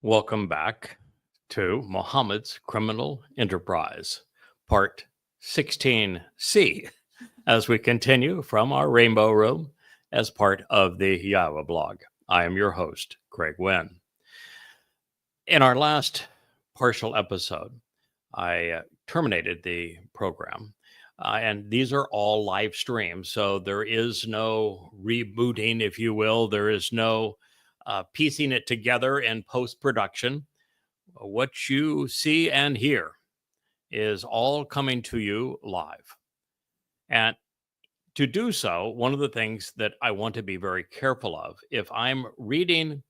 Welcome back to Mohammed's Criminal Enterprise, Part 16C, as we continue from our Rainbow Room as part of the YAHOWAH blog. I am your host, Craig Winn. In our last partial episode, I terminated the program, and these are all live streams, so there is no rebooting, if you will. There is no piecing it together in post-production. What you see and hear is all coming to you live. And to do so, one of the things that I want to be very careful of, if I'm reading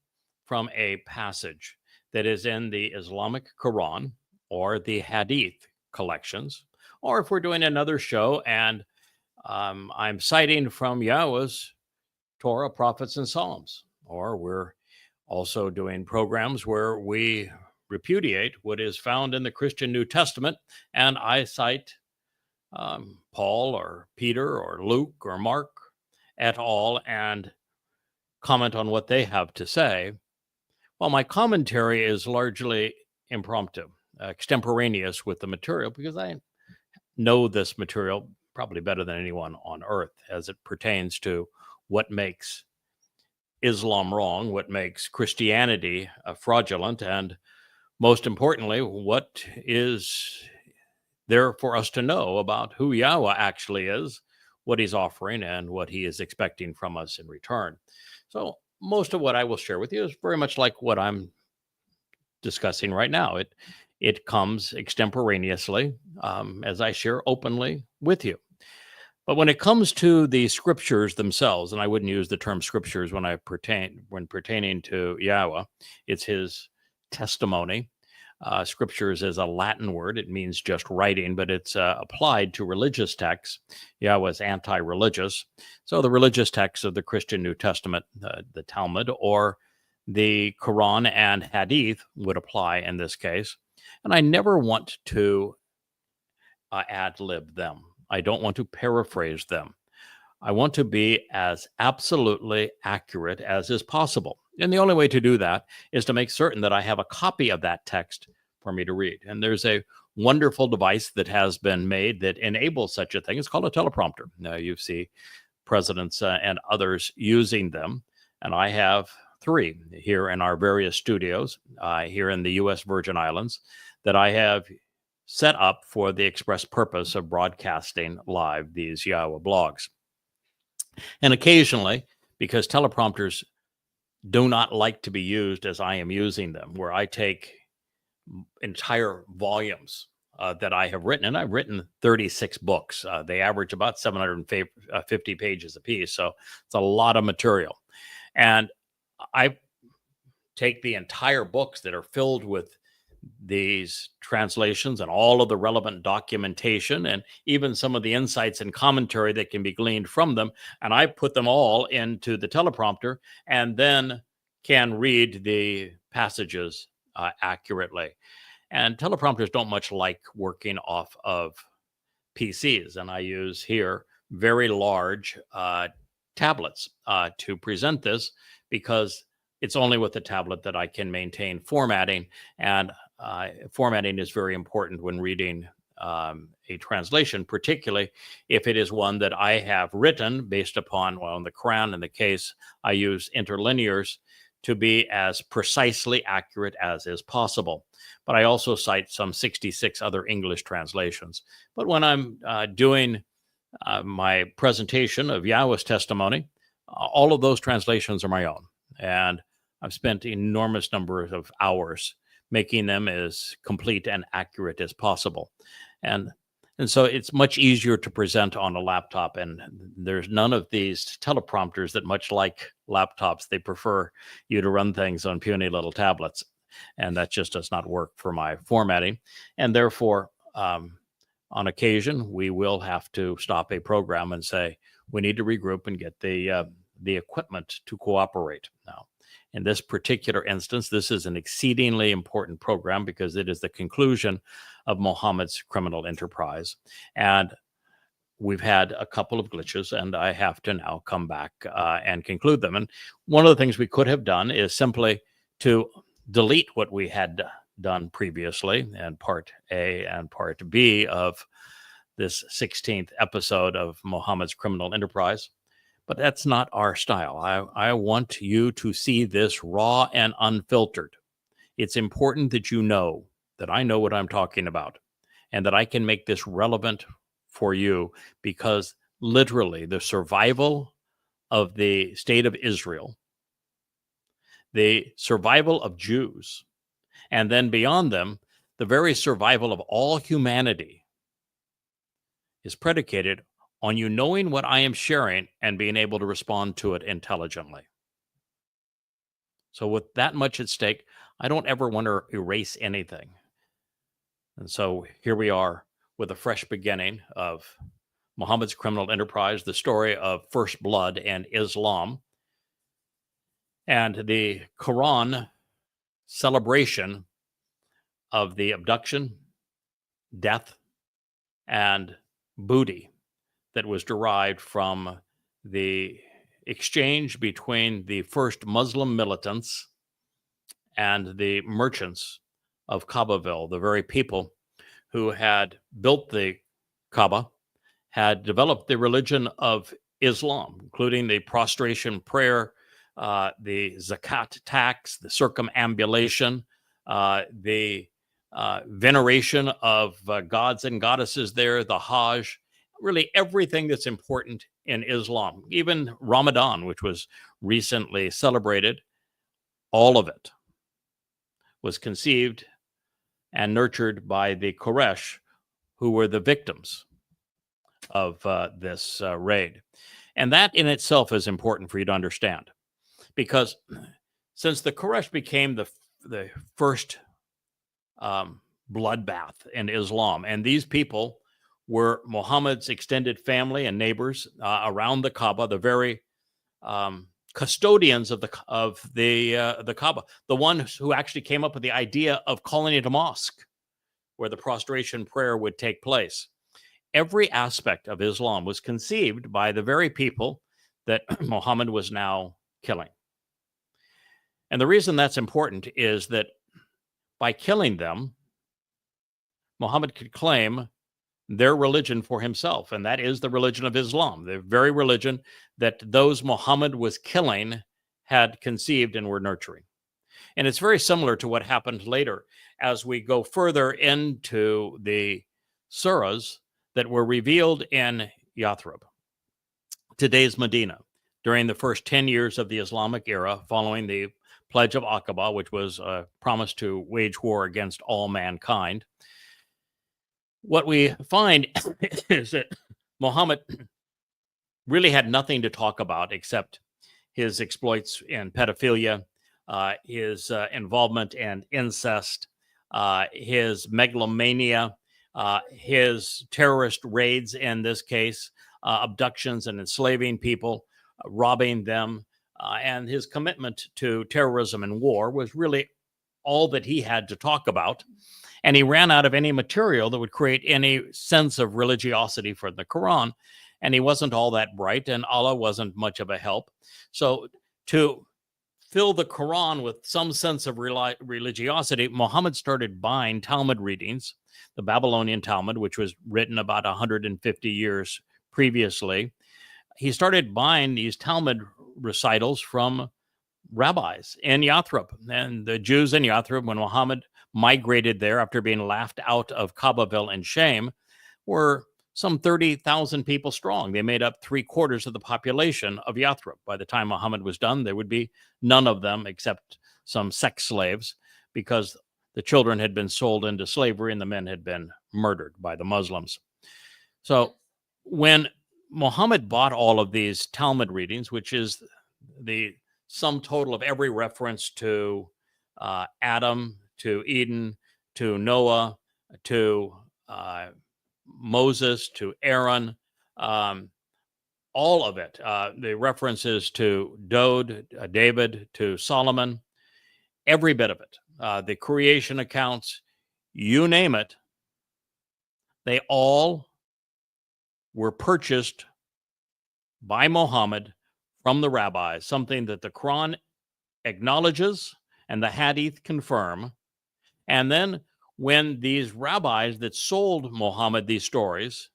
from a passage that is in the Islamic Quran or the Hadith collections, or if we're doing another show and I'm citing from Yahweh's Torah, Prophets, and Psalms, or we're also doing programs where we repudiate what is found in the Christian New Testament, and I cite Paul or Peter or Luke or Mark et al. And comment on what they have to say. Well, my commentary is largely impromptu, extemporaneous with the material, because I know this material probably better than anyone on earth as it pertains to what makes Islam wrong, what makes Christianity fraudulent, and most importantly, what is there for us to know about who Yahweh actually is, what he's offering, and what he is expecting from us in return. So most of what I will share with you is very much like what I'm discussing right now. It comes extemporaneously as I share openly with you. But when it comes to the scriptures themselves, and I wouldn't use the term scriptures when pertaining to Yahweh, it's his testimony. Scriptures is a Latin word. It means just writing, but it's applied to religious texts. Yahweh is anti-religious. So the religious texts of the Christian New Testament, the Talmud, or the Quran and Hadith would apply in this case. And I never want to ad-lib them. I don't want to paraphrase them. I want to be as absolutely accurate as is possible. And the only way to do that is to make certain that I have a copy of that text for me to read. And there's a wonderful device that has been made that enables such a thing. It's called a teleprompter. Now you see presidents and others using them. And I have 3 here in our various studios here in the U.S. Virgin Islands that I have set up for the express purpose of broadcasting live these YAHOWAH blogs. And occasionally, because teleprompters do not like to be used as I am using them, where I take entire volumes that I have written, and I've written 36 books. They average about 750 pages a piece, so it's a lot of material. And I take the entire books that are filled with these translations and all of the relevant documentation and even some of the insights and commentary that can be gleaned from them, and I put them all into the teleprompter and then can read the passages accurately. And teleprompters don't much like working off of PCs, and I use here very large tablets to present this, because it's only with the tablet that I can maintain formatting, and formatting is very important when reading a translation, particularly if it is one that I have written based upon, well, in the Quran, in the case, I use interlinears to be as precisely accurate as is possible. But I also cite some 66 other English translations. But when I'm doing my presentation of Yahweh's testimony, all of those translations are my own. And I've spent enormous numbers of hours making them as complete and accurate as possible. And so it's much easier to present on a laptop, and there's none of these teleprompters that, much like laptops, they prefer you to run things on puny little tablets. And that just does not work for my formatting. And therefore, on occasion, we will have to stop a program and say, we need to regroup and get the equipment to cooperate. Now, in this particular instance, this is an exceedingly important program because it is the conclusion of Mohammed's criminal enterprise. And we've had a couple of glitches, and I have to now come back and conclude them. And one of the things we could have done is simply to delete what we had done previously and part A and part B of this 16th episode of Mohammed's Criminal Enterprise. But that's not our style. I want you to see this raw and unfiltered. It's important that you know that I know what I'm talking about and that I can make this relevant for you, because literally the survival of the state of Israel, the survival of Jews, and then beyond them, the very survival of all humanity is predicated on you knowing what I am sharing and being able to respond to it intelligently. So with that much at stake, I don't ever want to erase anything. And so here we are with a fresh beginning of Mohammed's Criminal Enterprise, the story of first blood and Islam, and the Quran celebration of the abduction, death, and booty that was derived from the exchange between the first Muslim militants and the merchants of Kaabaville, the very people who had built the Kaaba, had developed the religion of Islam, including the prostration prayer, the zakat tax, the circumambulation, the veneration of gods and goddesses there, the Hajj, really everything that's important in Islam, even Ramadan, which was recently celebrated, all of it was conceived and nurtured by the Quraysh, who were the victims of this raid. And that in itself is important for you to understand, because since the Quraysh became the first bloodbath in Islam, and these people were Muhammad's extended family and neighbors around the Kaaba, the very custodians of the Kaaba, the ones who actually came up with the idea of calling it a mosque, where the prostration prayer would take place. Every aspect of Islam was conceived by the very people that Muhammad was now killing. And the reason that's important is that by killing them, Muhammad could claim their religion for himself, and that is the religion of Islam, the very religion that those Muhammad was killing had conceived and were nurturing. And it's very similar to what happened later as we go further into the surahs that were revealed in Yathrib, today's Medina, during the first 10 years of the Islamic era following the Pledge of Aqaba, which was a promise to wage war against all mankind. What we find is that Muhammad really had nothing to talk about except his exploits in pedophilia, his involvement in incest, his megalomania, his terrorist raids in this case, abductions and enslaving people, robbing them, and his commitment to terrorism and war was really all that he had to talk about. And he ran out of any material that would create any sense of religiosity for the Quran. And he wasn't all that bright, and Allah wasn't much of a help. So to fill the Quran with some sense of religiosity, Muhammad started buying Talmud readings, the Babylonian Talmud, which was written about 150 years previously. He started buying these Talmud recitals from rabbis in Yathrib. And the Jews in Yathrib, when Muhammad migrated there after being laughed out of Kaabaville in shame, were some 30,000 people strong. They made up 3/4 of the population of Yathrib. By the time Muhammad was done, there would be none of them except some sex slaves, because the children had been sold into slavery and the men had been murdered by the Muslims. So when Muhammad bought all of these Talmud readings, which is the sum total of every reference to Adam, to Eden, to Noah, to Moses, to Aaron, all of it, the references to David, to Solomon, every bit of it, the creation accounts, you name it, they all were purchased by Muhammad from the rabbis, something that the Quran acknowledges and the hadith confirm. And then when these rabbis that sold Muhammad these stories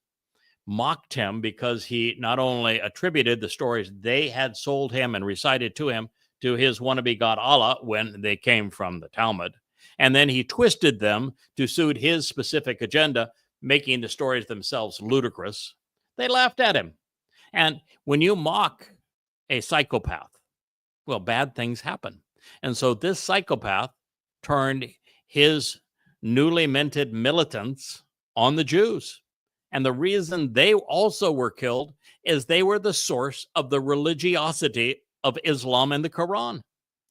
mocked him because he not only attributed the stories they had sold him and recited to him to his wannabe god Allah when they came from the Talmud, and then he twisted them to suit his specific agenda, making the stories themselves ludicrous, they laughed at him. And when you mock a psychopath, well, bad things happen. And so this psychopath turned his newly minted militants on the Jews. And the reason they also were killed is they were the source of the religiosity of Islam and the Quran.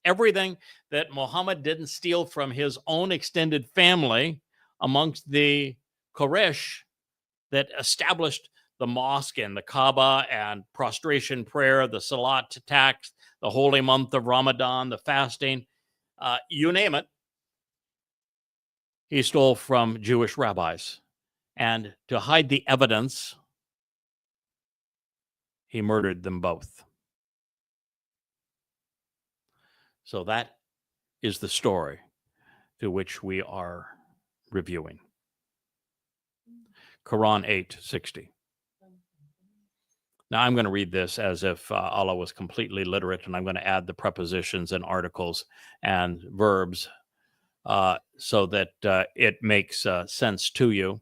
Everything that Muhammad didn't steal from his own extended family amongst the Quraysh that established the mosque and the Kaaba and prostration prayer, the Salat tax, the holy month of Ramadan, the fasting, you name it, he stole from Jewish rabbis. And to hide the evidence, he murdered them both. So that is the story to which we are reviewing. Quran 8:60. Now I'm going to read this as if Allah was completely literate, and I'm going to add the prepositions and articles and verbs so that it makes sense to you.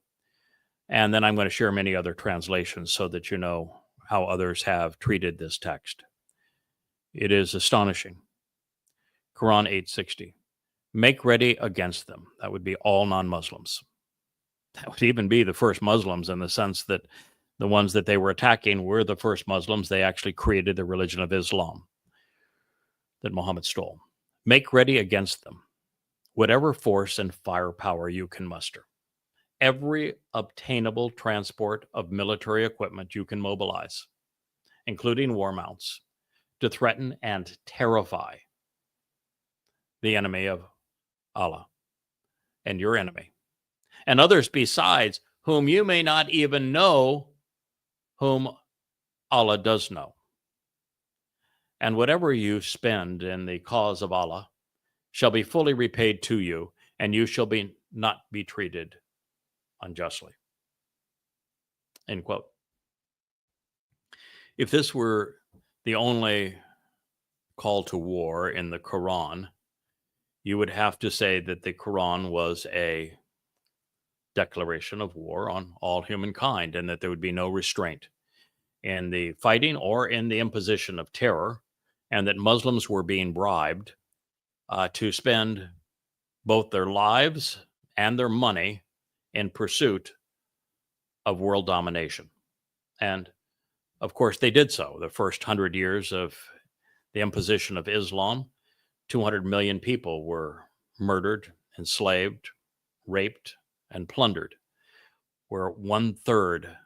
And then I'm going to share many other translations so that you know how others have treated this text. It is astonishing. Quran 8:60. Make ready against them. That would be all non-Muslims. That would even be the first Muslims in the sense that the ones that they were attacking were the first Muslims. They actually created the religion of Islam that Muhammad stole. Make ready against them whatever force and firepower you can muster. Every obtainable transport of military equipment you can mobilize, including war mounts, to threaten and terrify the enemy of Allah and your enemy, and others besides whom you may not even know, whom Allah does know. And whatever you spend in the cause of Allah shall be fully repaid to you, and you shall not be treated unjustly. End quote. If this were the only call to war in the Quran, you would have to say that the Quran was a declaration of war on all humankind, and that there would be no restraint in the fighting or in the imposition of terror, and that Muslims were being bribed to spend both their lives and their money in pursuit of world domination. And of course, they did so. The first 100 years of the imposition of Islam, 200 million people were murdered, enslaved, raped, and plundered, where 1/3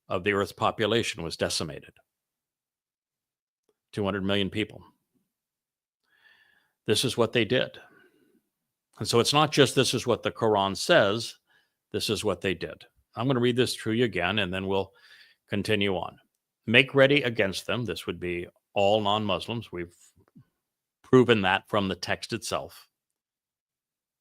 of the Earth's population was decimated. 200 million people. This is what they did. And so it's not just this is what the Quran says, this is what they did. I'm going to read this to you again, and then we'll continue on. Make ready against them. This would be all non-Muslims. We've proven that from the text itself.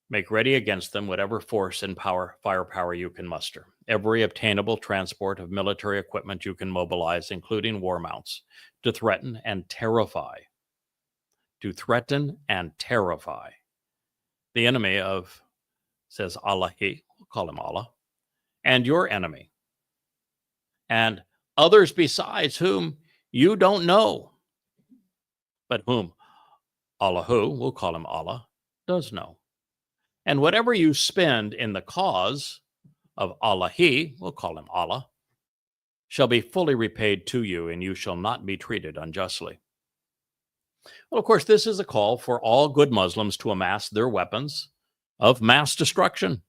Make ready against them whatever force and firepower you can muster. Every obtainable transport of military equipment you can mobilize, including war mounts, to threaten and terrify. To threaten and terrify the enemy of, says Allah, we'll call him Allah, and your enemy, and others besides whom you don't know, but whom Allahu, we'll call him Allah, does know. And whatever you spend in the cause of Allah, we'll call him Allah, shall be fully repaid to you, and you shall not be treated unjustly. Well, of course, this is a call for all good Muslims to amass their weapons of mass destruction.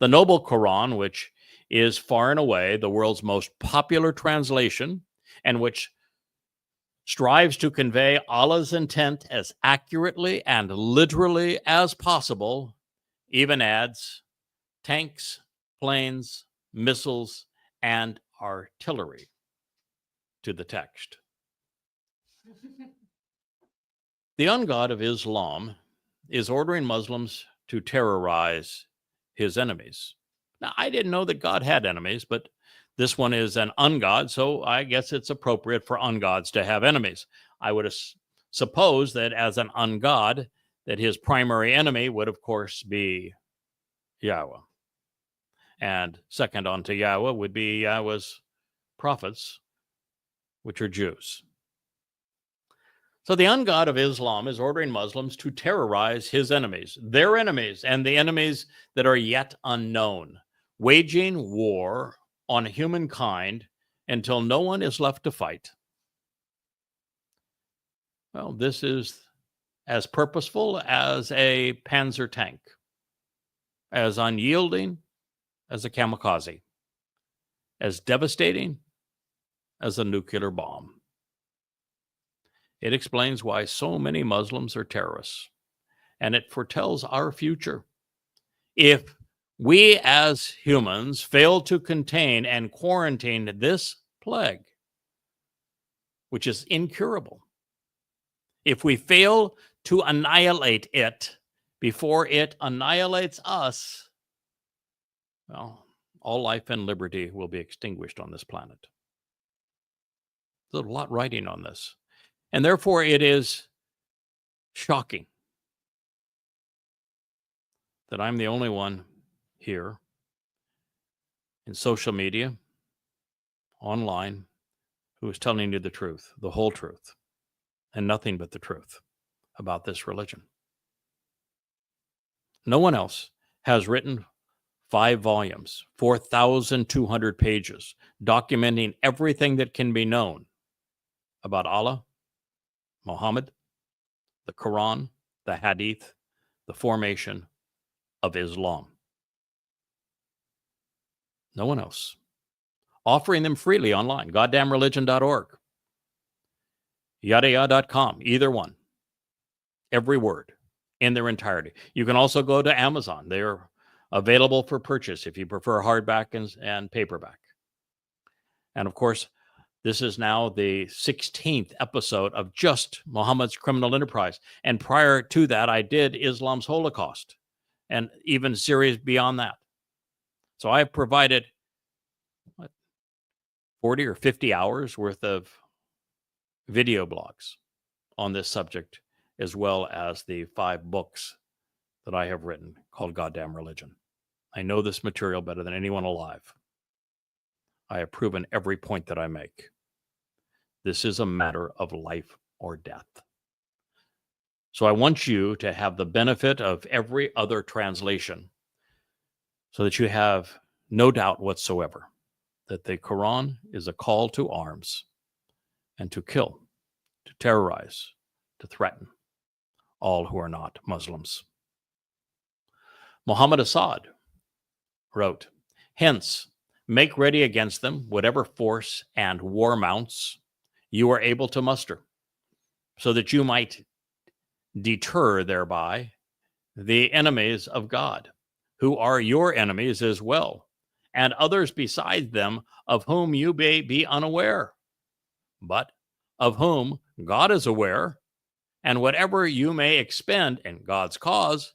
The noble Quran, which is far and away the world's most popular translation, and which strives to convey Allah's intent as accurately and literally as possible, even adds tanks, planes, missiles, and artillery to the text. The ungod of Islam is ordering Muslims to terrorize his enemies. Now, I didn't know that God had enemies, but this one is an ungod, so I guess it's appropriate for ungods to have enemies. I would suppose that as an ungod, that his primary enemy would, of course, be Yahweh. And second on to Yahweh would be Yahweh's prophets, which are Jews. So the ungod of Islam is ordering Muslims to terrorize his enemies, their enemies, and the enemies that are yet unknown, waging war on humankind until no one is left to fight. Well, this is as purposeful as a panzer tank, as unyielding as a kamikaze, as devastating as a nuclear bomb. It explains why so many Muslims are terrorists, and it foretells our future. If we as humans fail to contain and quarantine this plague, which is incurable, if we fail to annihilate it before it annihilates us, well, all life and liberty will be extinguished on this planet. There's a lot writing on this. And therefore, it is shocking that I'm the only one here in social media, online, who is telling you the truth, the whole truth, and nothing but the truth about this religion. No one else has written 5 volumes, 4,200 pages, documenting everything that can be known about Allah, Mohammad, the Quran, the Hadith, the formation of Islam. No one else. Offering them freely online, goddamnreligion.org, yadayah.com, either one. Every word in their entirety. You can also go to Amazon. They are available for purchase if you prefer hardback and paperback. And of course, this is now the 16th episode of just Muhammad's Criminal Enterprise. And prior to that, I did Islam's Holocaust and even series beyond that. So I've provided 40 or 50 hours worth of video blogs on this subject, as well as the 5 books that I have written called Goddamn Religion. I know this material better than anyone alive. I have proven every point that I make. This is a matter of life or death. So I want you to have the benefit of every other translation so that you have no doubt whatsoever that the Quran is a call to arms and to kill, to terrorize, to threaten all who are not Muslims. Muhammad Assad wrote, "Hence, make ready against them whatever force and war mounts you are able to muster, so that you might deter thereby the enemies of God, who are your enemies as well, and others besides them of whom you may be unaware, but of whom God is aware, and whatever you may expend in God's cause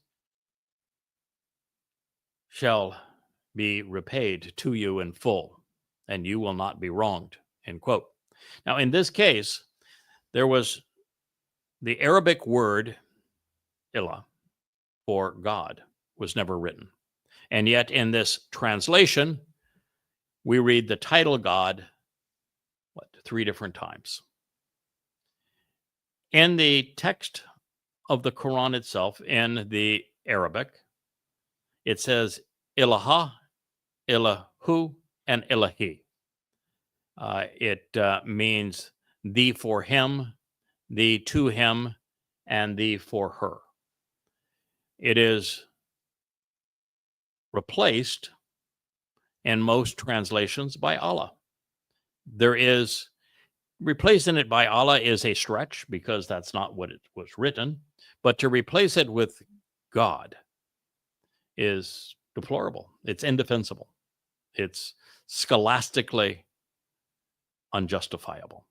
shall be repaid to you in full, and you will not be wronged." End quote. Now, in this case, there was the Arabic word ilah for God was never written. And yet in this translation, we read the title God, 3 different times. In the text of the Quran itself, in the Arabic, it says ilaha, ilahu, and ilahi. It means thee for him, thee to him, and thee for her. It is replaced in most translations by Allah. Replacing it by Allah is a stretch because that's not what it was written, but to replace it with God is deplorable. It's indefensible. It's scholastically unjustifiable.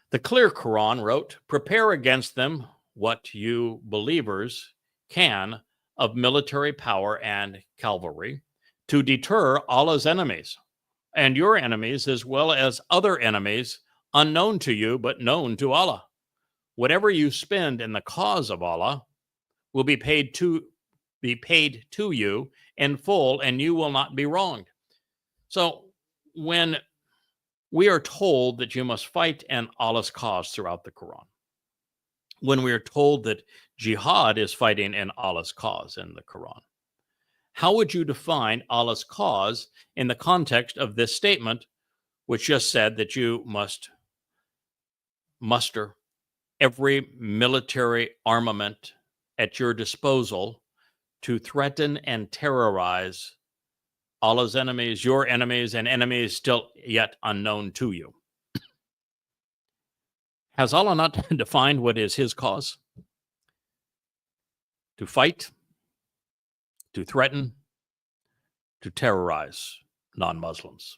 The clear Quran wrote, "Prepare against them what you believers can of military power and cavalry to deter Allah's enemies and your enemies, as well as other enemies unknown to you but known to Allah. Whatever you spend in the cause of Allah will be paid to you in full, and you will not be wronged. So when we are told that you must fight in Allah's cause throughout the Quran, when we are told that jihad is fighting in Allah's cause in the Quran, how would you define Allah's cause in the context of this statement, which just said that you must muster every military armament at your disposal to threaten and terrorize Allah's enemies, your enemies, and enemies still yet unknown to you? Has Allah not defined what is his cause? To fight, to threaten, to terrorize non-Muslims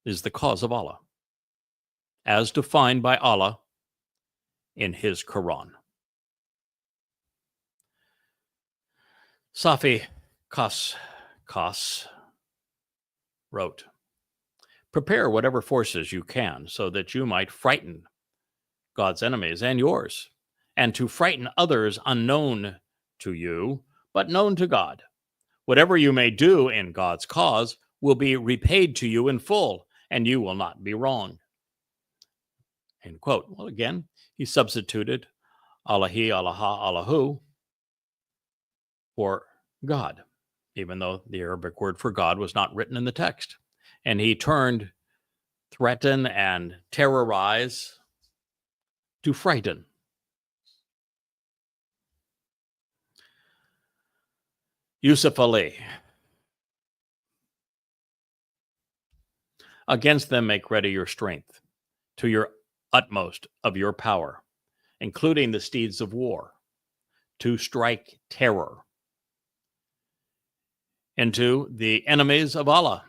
is the cause of Allah, as defined by Allah in his Quran. Safi Kas wrote, prepare whatever forces you can so that you might frighten God's enemies and yours, and to frighten others unknown to you, but known to God. Whatever you may do in God's cause will be repaid to you in full, and you will not be wronged. End quote. Well, again, he substituted Allahi, Allaha, Allahu for God, even though the Arabic word for God was not written in the text. And he turned threaten and terrorize to frighten. Yusuf Ali. Against them make ready your strength to your utmost of your power, including the steeds of war, to strike terror into the enemies of Allah,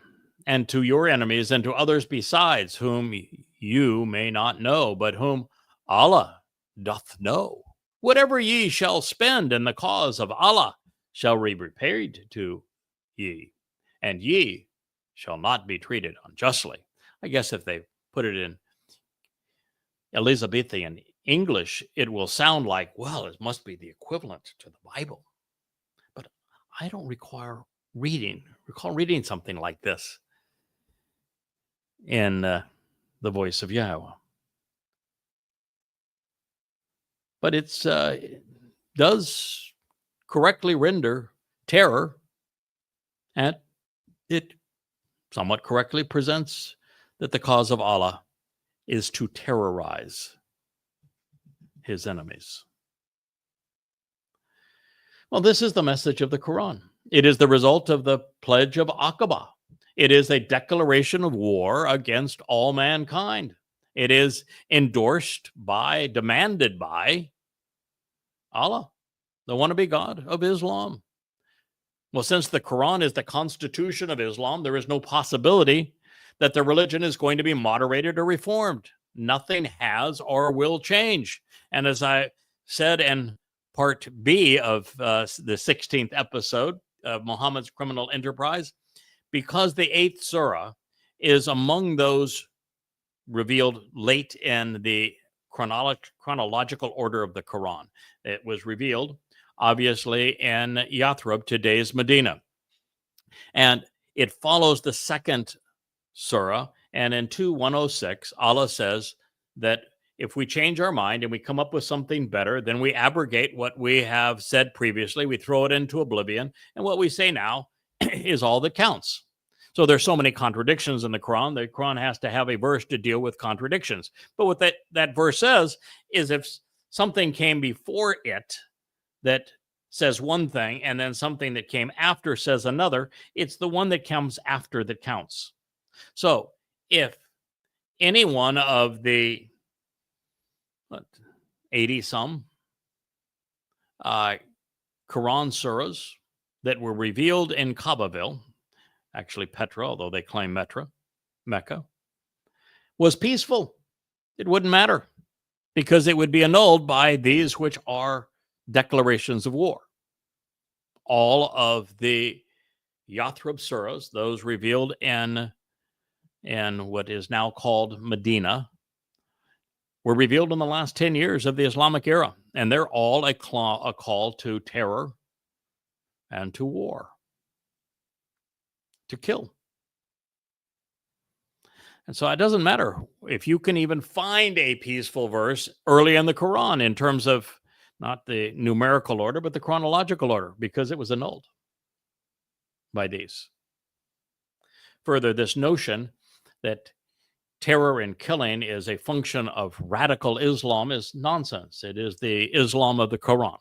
and to your enemies, and to others besides, whom you may not know, but whom Allah doth know. Whatever ye shall spend in the cause of Allah shall be repaid to ye, and ye shall not be treated unjustly. I guess if they put it in Elizabethan English, it will sound like, well, it must be the equivalent to the Bible. But I don't recall reading something like this in the voice of Yahowah. But it does correctly render terror, and it somewhat correctly presents that the cause of Allah is to terrorize his enemies. Well, this is the message of the Quran. It is the result of the Pledge of Aqaba. It is a declaration of war against all mankind. It is endorsed by, demanded by Allah, the wannabe God of Islam. Well, since the Quran is the constitution of Islam, there is no possibility that the religion is going to be moderated or reformed. Nothing has or will change. And as I said in part B of the 16th episode of Muhammad's Criminal Enterprise, because the 8th surah is among those revealed late in the chronological order of the Quran. It was revealed, obviously, in Yathrib, today's Medina. And it follows the 2nd surah. And in 2:106, Allah says that if we change our mind and we come up with something better, then we abrogate what we have said previously. We throw it into oblivion. And what we say now is all that counts. So there's so many contradictions in the Quran has to have a verse to deal with contradictions. But what that verse says is if something came before it that says one thing and then something that came after says another, it's the one that comes after that counts. So if any one of the 80-some Quran surahs that were revealed in Kaabaville, actually Petra, although they claim Mecca, was peaceful, it wouldn't matter, because it would be annulled by these, which are declarations of war. All of the Yathrib surahs, those revealed in what is now called Medina, were revealed in the last 10 years of the Islamic era, and they're all a call to terror and to war, to kill. And so it doesn't matter if you can even find a peaceful verse early in the Quran in terms of not the numerical order, but the chronological order, because it was annulled by these. Further, this notion that terror and killing is a function of radical Islam is nonsense. It is the Islam of the Quran.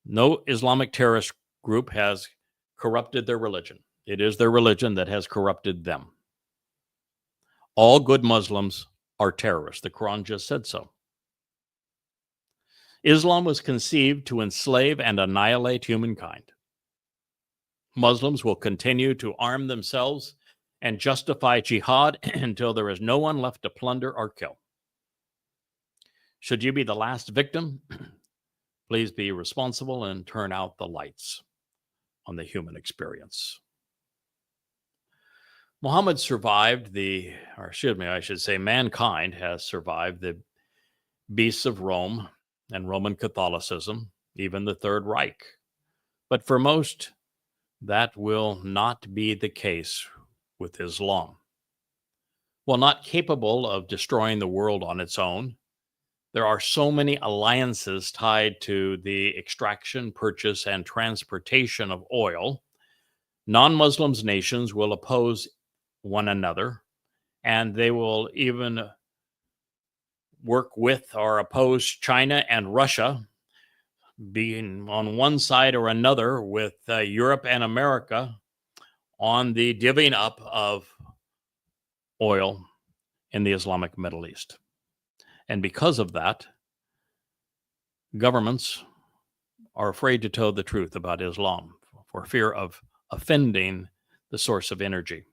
No Islamic terrorist group has corrupted their religion. It is their religion that has corrupted them. All good Muslims are terrorists. The Quran just said so. Islam was conceived to enslave and annihilate humankind. Muslims will continue to arm themselves and justify jihad until there is no one left to plunder or kill. Should you be the last victim, please be responsible and turn out the lights on the human experience. Muhammad survived mankind has survived the beasts of Rome and Roman Catholicism, even the Third Reich. But for most, that will not be the case with Islam. While not capable of destroying the world on its own, there are so many alliances tied to the extraction, purchase, and transportation of oil. Non-Muslim nations will oppose one another, and they will even work with or oppose China and Russia, being on one side or another with Europe and America on the divvying up of oil in the Islamic Middle East. And because of that, governments are afraid to tell the truth about Islam for fear of offending the source of energy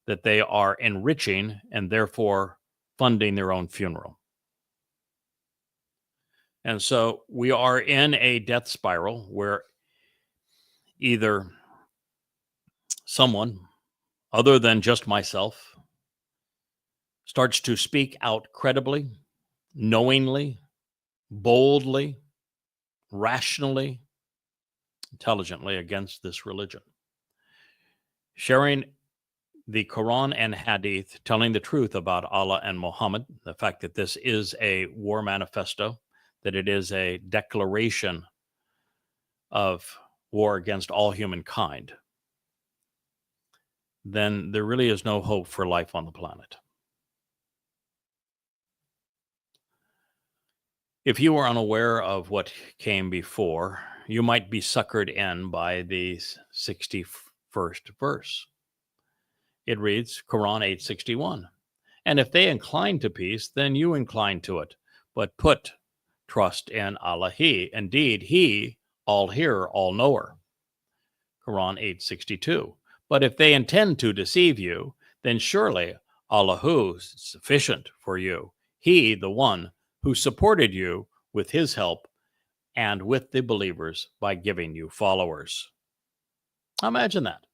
that they are enriching and therefore funding their own funeral. And so we are in a death spiral where either someone other than just myself starts to speak out credibly, knowingly, boldly, rationally, intelligently against this religion, sharing the Quran and Hadith, telling the truth about Allah and Mohammed, the fact that this is a war manifesto, that it is a declaration of war against all humankind, then there really is no hope for life on the planet. If you are unaware of what came before, you might be suckered in by the 61st verse. It reads, Quran 8:61. And if they incline to peace, then you incline to it. But put trust in Allah. Indeed, He, all hearer, all knower. Quran 8:62. But if they intend to deceive you, then surely Allahu is sufficient for you. He, the one who supported you with His help and with the believers by giving you followers. Imagine that.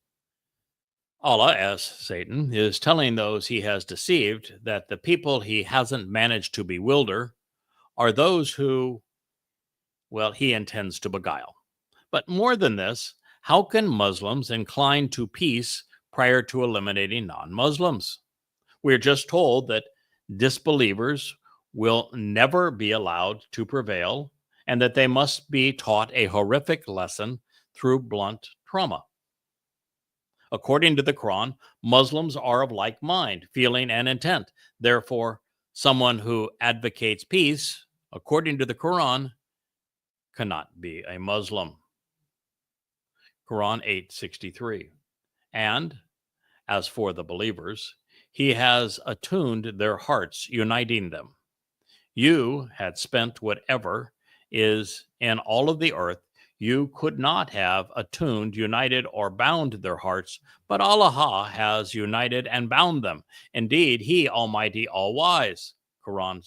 Allah, as Satan, is telling those he has deceived that the people he hasn't managed to bewilder are those who, he intends to beguile. But more than this, how can Muslims incline to peace prior to eliminating non-Muslims? We're just told that disbelievers will never be allowed to prevail and that they must be taught a horrific lesson through blunt trauma. According to the Quran, Muslims are of like mind, feeling, and intent. Therefore, someone who advocates peace, according to the Quran, cannot be a Muslim. Quran 8:63. And as for the believers, He has attuned their hearts, uniting them. You had spent whatever is in all of the earth. You could not have attuned, united, or bound their hearts, but Allah has united and bound them. Indeed, He, Almighty, All-Wise. Quran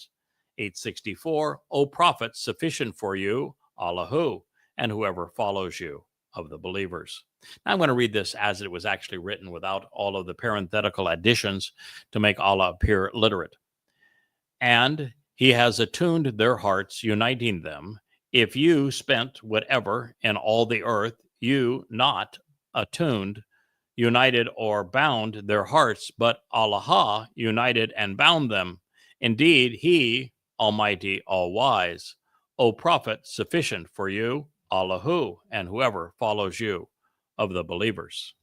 864, O prophet, sufficient for you, Allahu, and whoever follows you of the believers. Now I'm going to read this as it was actually written without all of the parenthetical additions to make Allah appear literate. And he has attuned their hearts, uniting them. If you spent whatever in all the earth, you not attuned, united, or bound their hearts, but Allah united and bound them. Indeed, he, Almighty, all-wise, O prophet, sufficient for you, Allahu, and whoever follows you of the believers.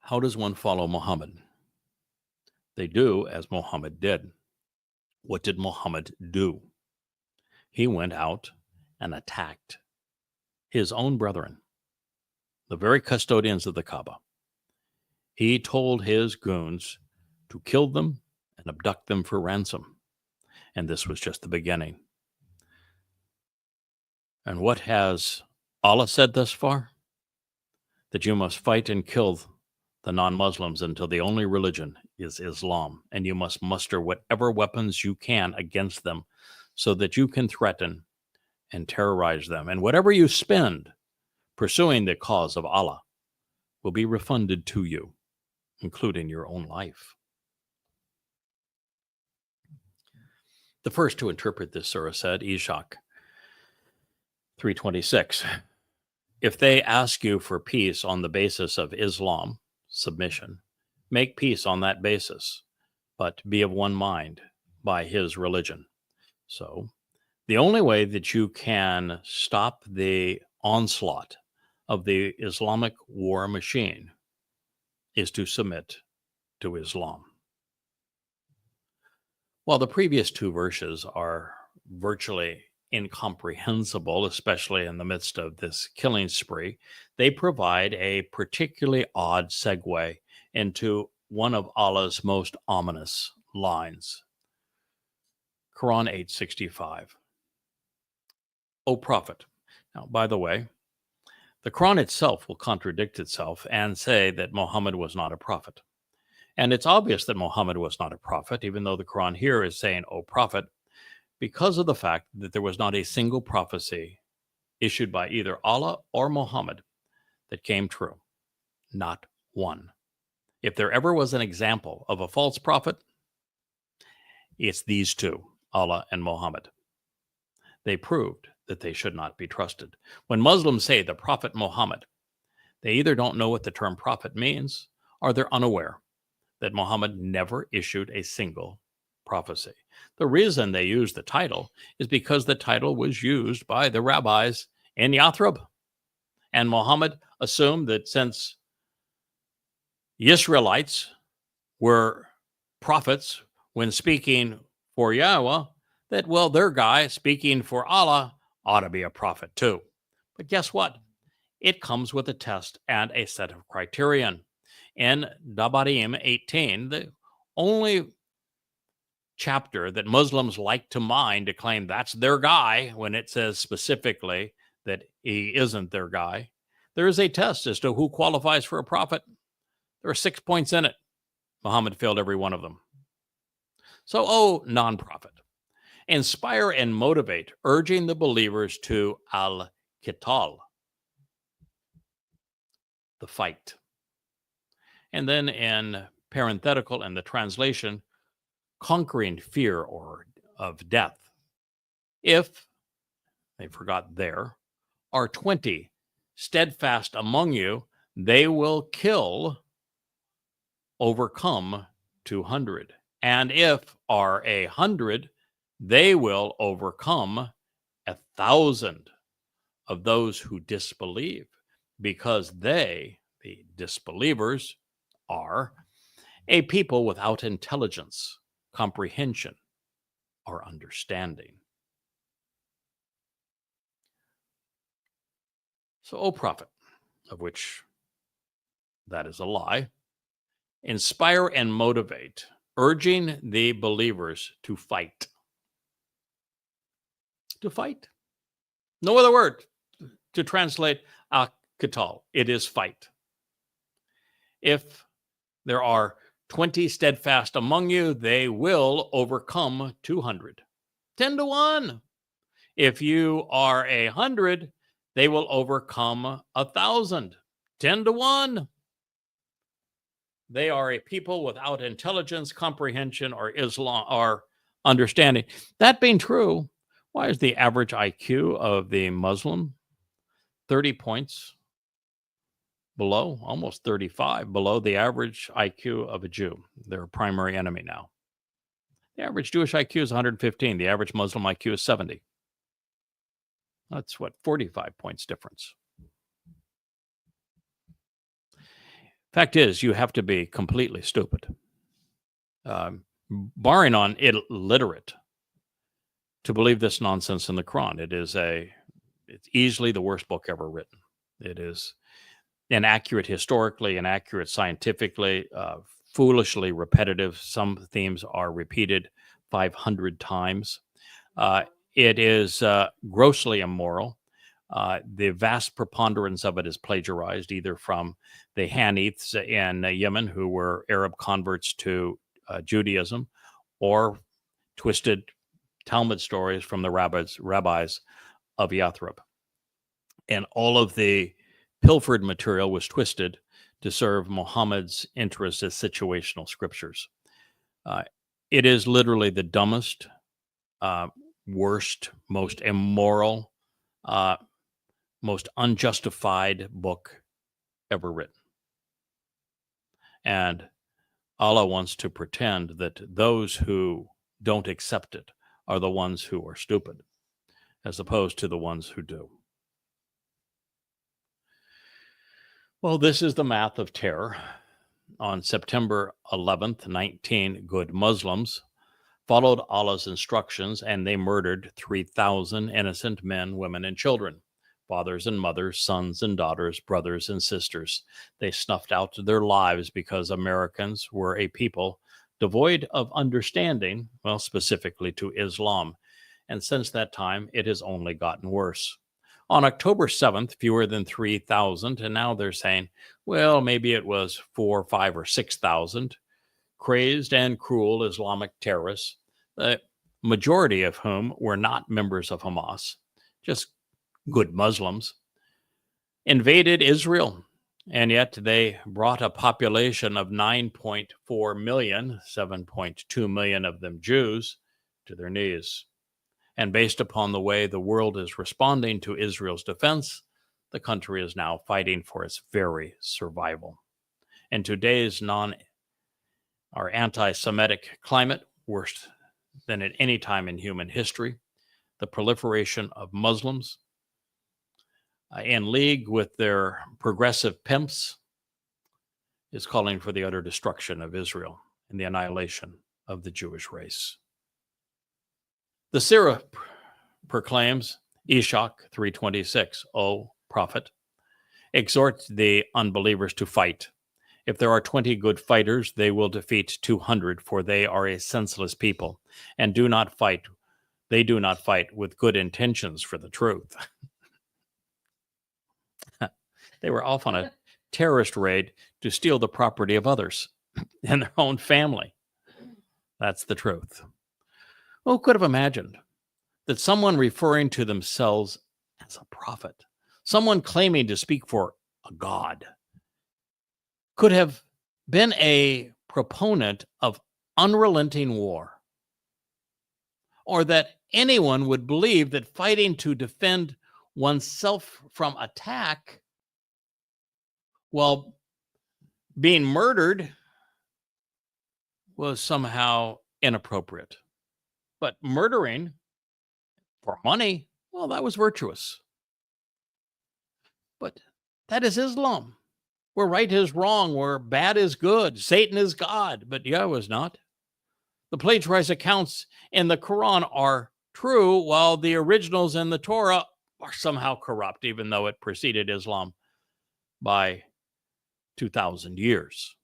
How does one follow Muhammad? They do as Muhammad did. What did Muhammad do? He went out and attacked his own brethren, the very custodians of the Kaaba. He told his goons to kill them and abduct them for ransom. And this was just the beginning. And what has Allah said thus far? That you must fight and kill the non-Muslims until the only religion is Islam, and you must muster whatever weapons you can against them so that you can threaten and terrorize them. And whatever you spend pursuing the cause of Allah will be refunded to you, including your own life. The first to interpret this surah said, Ishaq 3:26, if they ask you for peace on the basis of Islam, submission, make peace on that basis, but be of one mind by his religion. So the only way that you can stop the onslaught of the Islamic war machine is to submit to Islam. While the previous two verses are virtually incomprehensible, especially in the midst of this killing spree, they provide a particularly odd segue into one of Allah's most ominous lines. Quran 8:65. O prophet. Now, by the way, the Quran itself will contradict itself and say that Muhammad was not a prophet. And it's obvious that Muhammad was not a prophet, even though the Quran here is saying, O prophet, because of the fact that there was not a single prophecy issued by either Allah or Muhammad that came true. Not one. If there ever was an example of a false prophet, it's these two, Allah and Muhammad. They proved that they should not be trusted. When Muslims say the Prophet Muhammad, they either don't know what the term prophet means or they're unaware that Muhammad never issued a single prophecy. The reason they use the title is because the title was used by the rabbis in Yathrib. And Muhammad assumed that since Israelites were prophets when speaking for Yahweh, that, well, their guy speaking for Allah ought to be a prophet too. But guess what? It comes with a test and a set of criterion. In Dabarim 18, the only chapter that Muslims like to mine to claim that's their guy when it says specifically that he isn't their guy, there is a test as to who qualifies for a prophet. There are 6 points in it. Muhammad failed every one of them. So, non-prophet, inspire and motivate, urging the believers to al-qital, the fight. And then in parenthetical in the translation, conquering fear or of death. If, they forgot there, are 20 steadfast among you, they will kill, overcome 200. And if are 100, they will overcome 1,000 of those who disbelieve, because they, the disbelievers, are a people without intelligence, comprehension, or understanding. So, O prophet, of which that is a lie, inspire and motivate, urging the believers to fight. To fight. No other word to translate al-qital. It is fight. If there are 20 steadfast among you, they will overcome 200. 10 to 1. If you are 100, they will overcome 1,000. 10 to 1. They are a people without intelligence, comprehension, or Islam or understanding. That being true, why is the average IQ of the Muslim 30 points below, almost 35, below the average IQ of a Jew, their primary enemy now? The average Jewish IQ is 115. The average Muslim IQ is 70. That's what, 45 points difference. Fact is, you have to be completely stupid, barring on illiterate, to believe this nonsense in the Quran. It's easily the worst book ever written. It is inaccurate historically, inaccurate scientifically, foolishly repetitive. Some themes are repeated 500 times. It is grossly immoral. The vast preponderance of it is plagiarized, either from the Haniths in Yemen, who were Arab converts to Judaism, or twisted Talmud stories from the rabbis of Yathrib. And all of the pilfered material was twisted to serve Mohammed's interests as situational scriptures. It is literally the dumbest, worst, most immoral, most unjustified book ever written. And Allah wants to pretend that those who don't accept it are the ones who are stupid, as opposed to the ones who do. Well, this is the math of terror. On September 11th, 19 good Muslims followed Allah's instructions, and they murdered 3,000 innocent men, women, and children, fathers and mothers, sons and daughters, brothers and sisters. They snuffed out their lives because Americans were a people devoid of understanding, well, specifically to Islam. And since that time, it has only gotten worse. On October 7th, fewer than 3,000, and now they're saying, well, maybe it was 4,000, 5,000, or 6,000 crazed and cruel Islamic terrorists, the majority of whom were not members of Hamas, just good Muslims, invaded Israel. And yet they brought a population of 9.4 million, 7.2 million of them Jews, to their knees. And based upon the way the world is responding to Israel's defense, the country is now fighting for its very survival. In today's anti-Semitic climate, worse than at any time in human history, the proliferation of Muslims in league with their progressive pimps is calling for the utter destruction of Israel and the annihilation of the Jewish race. The Sirah proclaims, Ishak 3:26, O prophet, exhort the unbelievers to fight. If there are 20 good fighters, they will defeat 200, for they are a senseless people and do not fight. They do not fight with good intentions for the truth. They were off on a terrorist raid to steal the property of others and their own family. That's the truth. Who could have imagined that someone referring to themselves as a prophet, someone claiming to speak for a God, could have been a proponent of unrelenting war? Or that anyone would believe that fighting to defend oneself from attack while being murdered was somehow inappropriate. But murdering for money, well, that was virtuous. But that is Islam, where right is wrong, where bad is good, Satan is God, but Yahweh is not. The plagiarized accounts in the Quran are true, while the originals in the Torah are somehow corrupt, even though it preceded Islam by 2,000 years.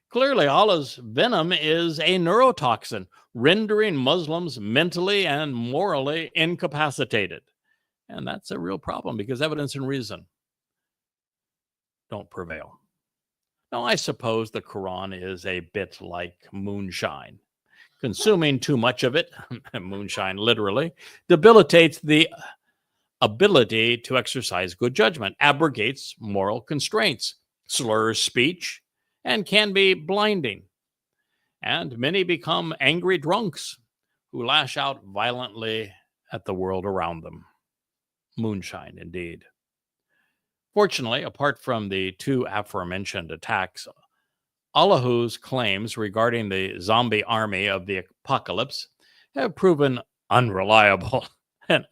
Clearly, Allah's venom is a neurotoxin, rendering Muslims mentally and morally incapacitated. And that's a real problem because evidence and reason don't prevail. Now, I suppose the Quran is a bit like moonshine. Consuming too much of it, moonshine literally, debilitates the ability to exercise good judgment, abrogates moral constraints, slurs speech, and can be blinding. And many become angry drunks who lash out violently at the world around them. Moonshine, indeed. Fortunately, apart from the two aforementioned attacks, Allah's claims regarding the zombie army of the apocalypse have proven unreliable. And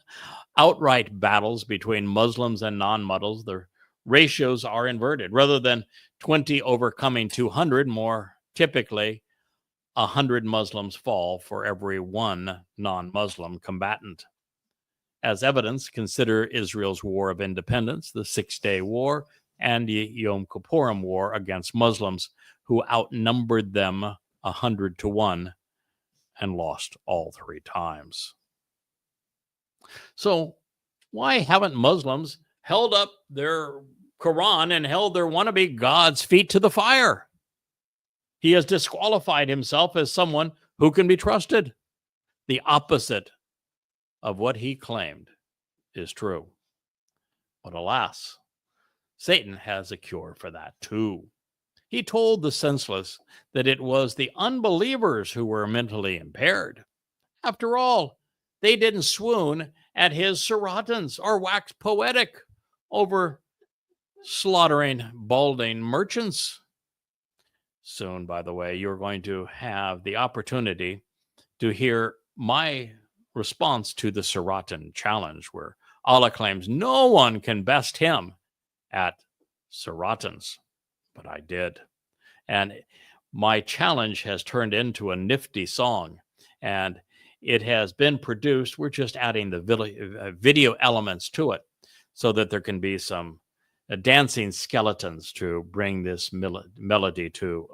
outright battles between Muslims and non-Muslims, the ratios are inverted. Rather than 20 overcoming 200, more typically 100 Muslims fall for every one non-Muslim combatant. As evidence, consider Israel's War of Independence, the Six-Day War, and the Yom Kippurim War against Muslims, who outnumbered them 100 to 1 and lost all three times. So why haven't Muslims held up their Quran and held their wannabe God's feet to the fire? He has disqualified himself as someone who can be trusted. The opposite of what he claimed is true. But alas, Satan has a cure for that too. He told the senseless that it was the unbelievers who were mentally impaired. After all, they didn't swoon at his serotons or wax poetic over slaughtering balding merchants. Soon, by the way, you're going to have the opportunity to hear my response to the Serotan challenge, where Allah claims no one can best him at serotons. But I did. And my challenge has turned into a nifty song, and it has been produced. We're just adding the video elements to it so that there can be some dancing skeletons to bring this melody to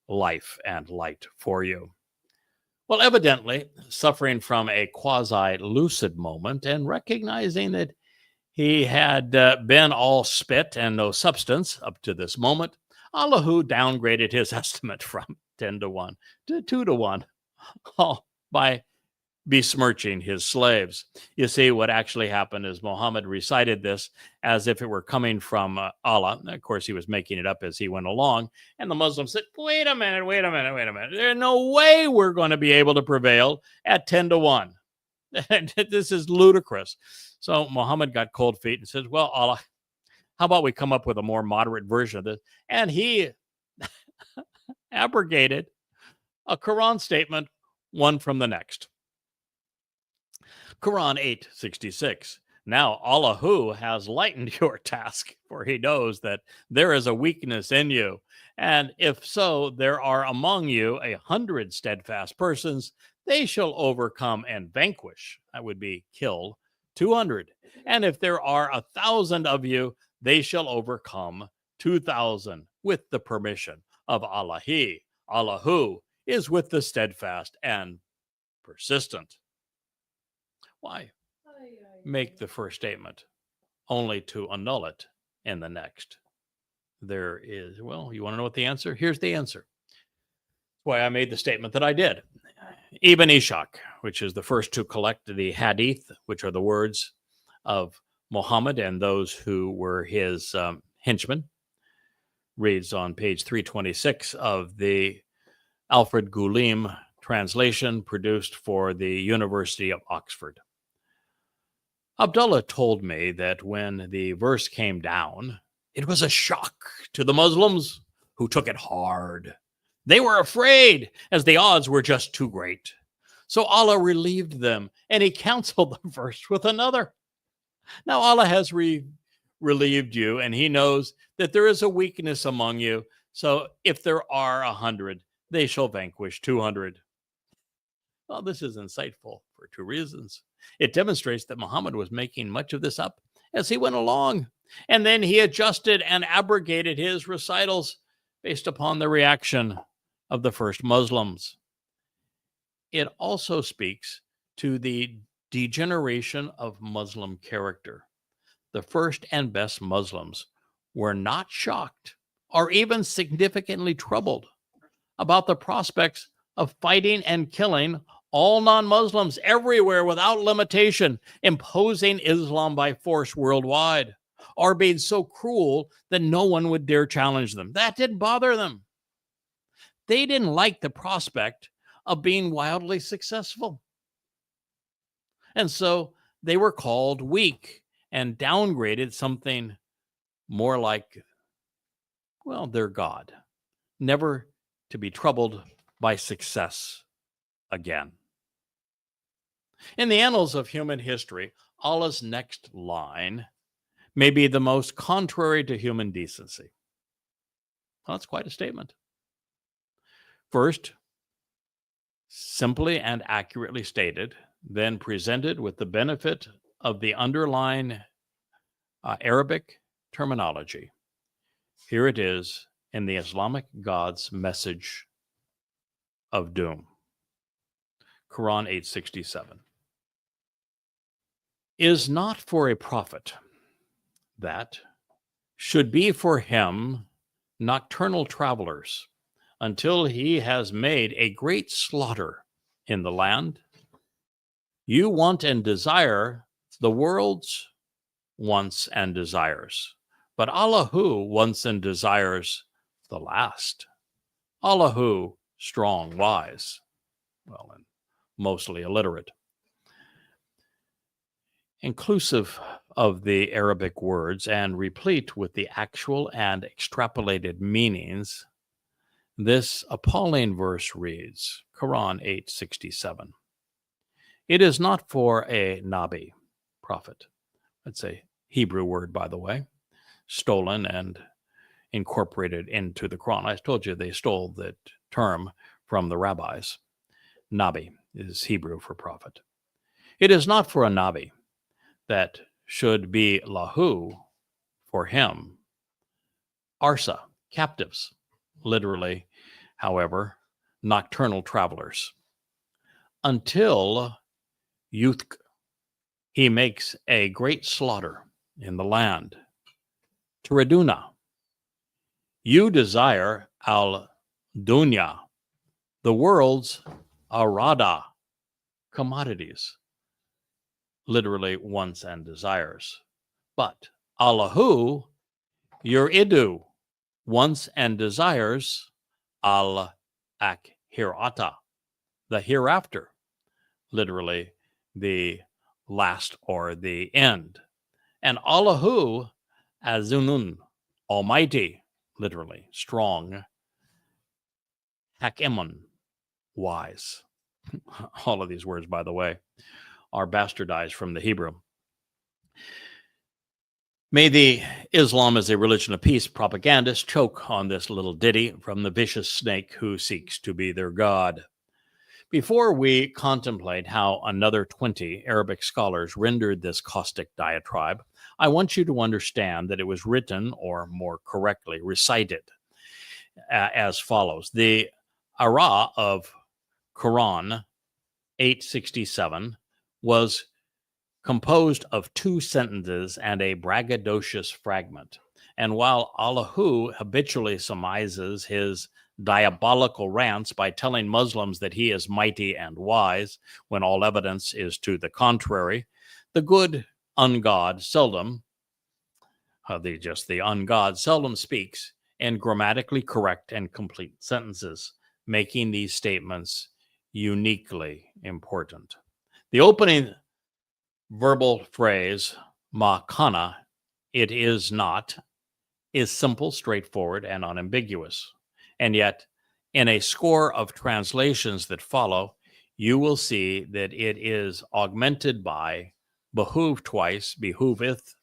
life and light for you. Well, evidently, suffering from a quasi-lucid moment and recognizing that he had been all spit and no substance up to this moment, Allahu downgraded his estimate from 10 to 1 to 2 to 1, all by besmirching his slaves. You see, what actually happened is Mohammad recited this as if it were coming from Allah. Of course, he was making it up as he went along. And the Muslims said, wait a minute. There's no way we're going to be able to prevail at 10 to 1. This is ludicrous. So Muhammad got cold feet and says, well, Allah, how about we come up with a more moderate version of this? And he abrogated a Quran statement, one from the next. Quran 8:66. Now Allahu has lightened your task, for he knows that there is a weakness in you. And if so, there are among you 100 steadfast persons, they shall overcome and vanquish, that would be kill, 200. And if there are 1,000 of you, they shall overcome 2,000 with the permission of Allah. Allahu is with the steadfast and persistent. Why make the first statement only to annul it in the next? There is, well, you want to know what the answer? Here's the answer. Why I made the statement that I did. Ibn Ishaq, which is the first to collect the hadith, which are the words of Muhammad and those who were his henchmen, reads on page 326 of the Alfred Goulim translation produced for the University of Oxford. Abdullah told me that when the verse came down, it was a shock to the Muslims, who took it hard. They were afraid, as the odds were just too great. So Allah relieved them, and he canceled the verse with another. Now Allah has relieved you, and he knows that there is a weakness among you. So if there are 100, they shall vanquish 200. Well, this is insightful for two reasons. It demonstrates that Muhammad was making much of this up as he went along, and then he adjusted and abrogated his recitals based upon the reaction of the first Muslims. It also speaks to the degeneration of Muslim character. The first and best Muslims were not shocked are even significantly troubled about the prospects of fighting and killing all non-Muslims everywhere without limitation, imposing Islam by force worldwide, or being so cruel that no one would dare challenge them. That didn't bother them. They didn't like the prospect of being wildly successful. And so they were called weak and downgraded something more like, well, their God, never to be troubled by success again. In the annals of human history, Allah's next line may be the most contrary to human decency. Well, that's quite a statement. First, simply and accurately stated, then presented with the benefit of the underlying Arabic terminology. Here it is in the Islamic God's message of doom. Quran 867. Is not for a prophet that should be for him nocturnal travelers until he has made a great slaughter in the land. You want and desire the world's wants and desires, but Allahu wants and desires the last. Allahu, strong, wise, well, and mostly illiterate. Inclusive of the Arabic words and replete with the actual and extrapolated meanings, this appalling verse reads, Quran 867. It is not for a Nabi, prophet. That's a Hebrew word, by the way, stolen and incorporated into the Quran. I told you they stole that term from the rabbis. Nabi is Hebrew for prophet. It is not for a Nabi that should be lahu for him. Arsa, captives, literally, however, nocturnal travelers. Until Yuthk, he makes a great slaughter in the land. Turiduna, you desire al-dunya, the world's arada, commodities, literally wants and desires. But Allahu, your idu, wants and desires al-akhirata, the hereafter, literally the last or the end. And Allahu azunun, almighty, literally strong, hakimun, wise. All of these words, by the way, are bastardized from the Hebrew. May the Islam as a religion of peace propagandists choke on this little ditty from the vicious snake who seeks to be their God. Before we contemplate how another 20 Arabic scholars rendered this caustic diatribe, I want you to understand that it was written, or more correctly, recited, as follows. The Ara of Quran 867 was composed of 2 sentences and a braggadocious fragment. And while Allahu habitually surmises his diabolical rants by telling Muslims that he is mighty and wise, when all evidence is to the contrary, the good ungod seldom, the ungod seldom speaks in grammatically correct and complete sentences, making these statements uniquely important. The opening verbal phrase, ma kana, it is not, is simple, straightforward, and unambiguous. And yet, in a score of translations that follow, you will see that it is augmented by behoove twice, behooveth,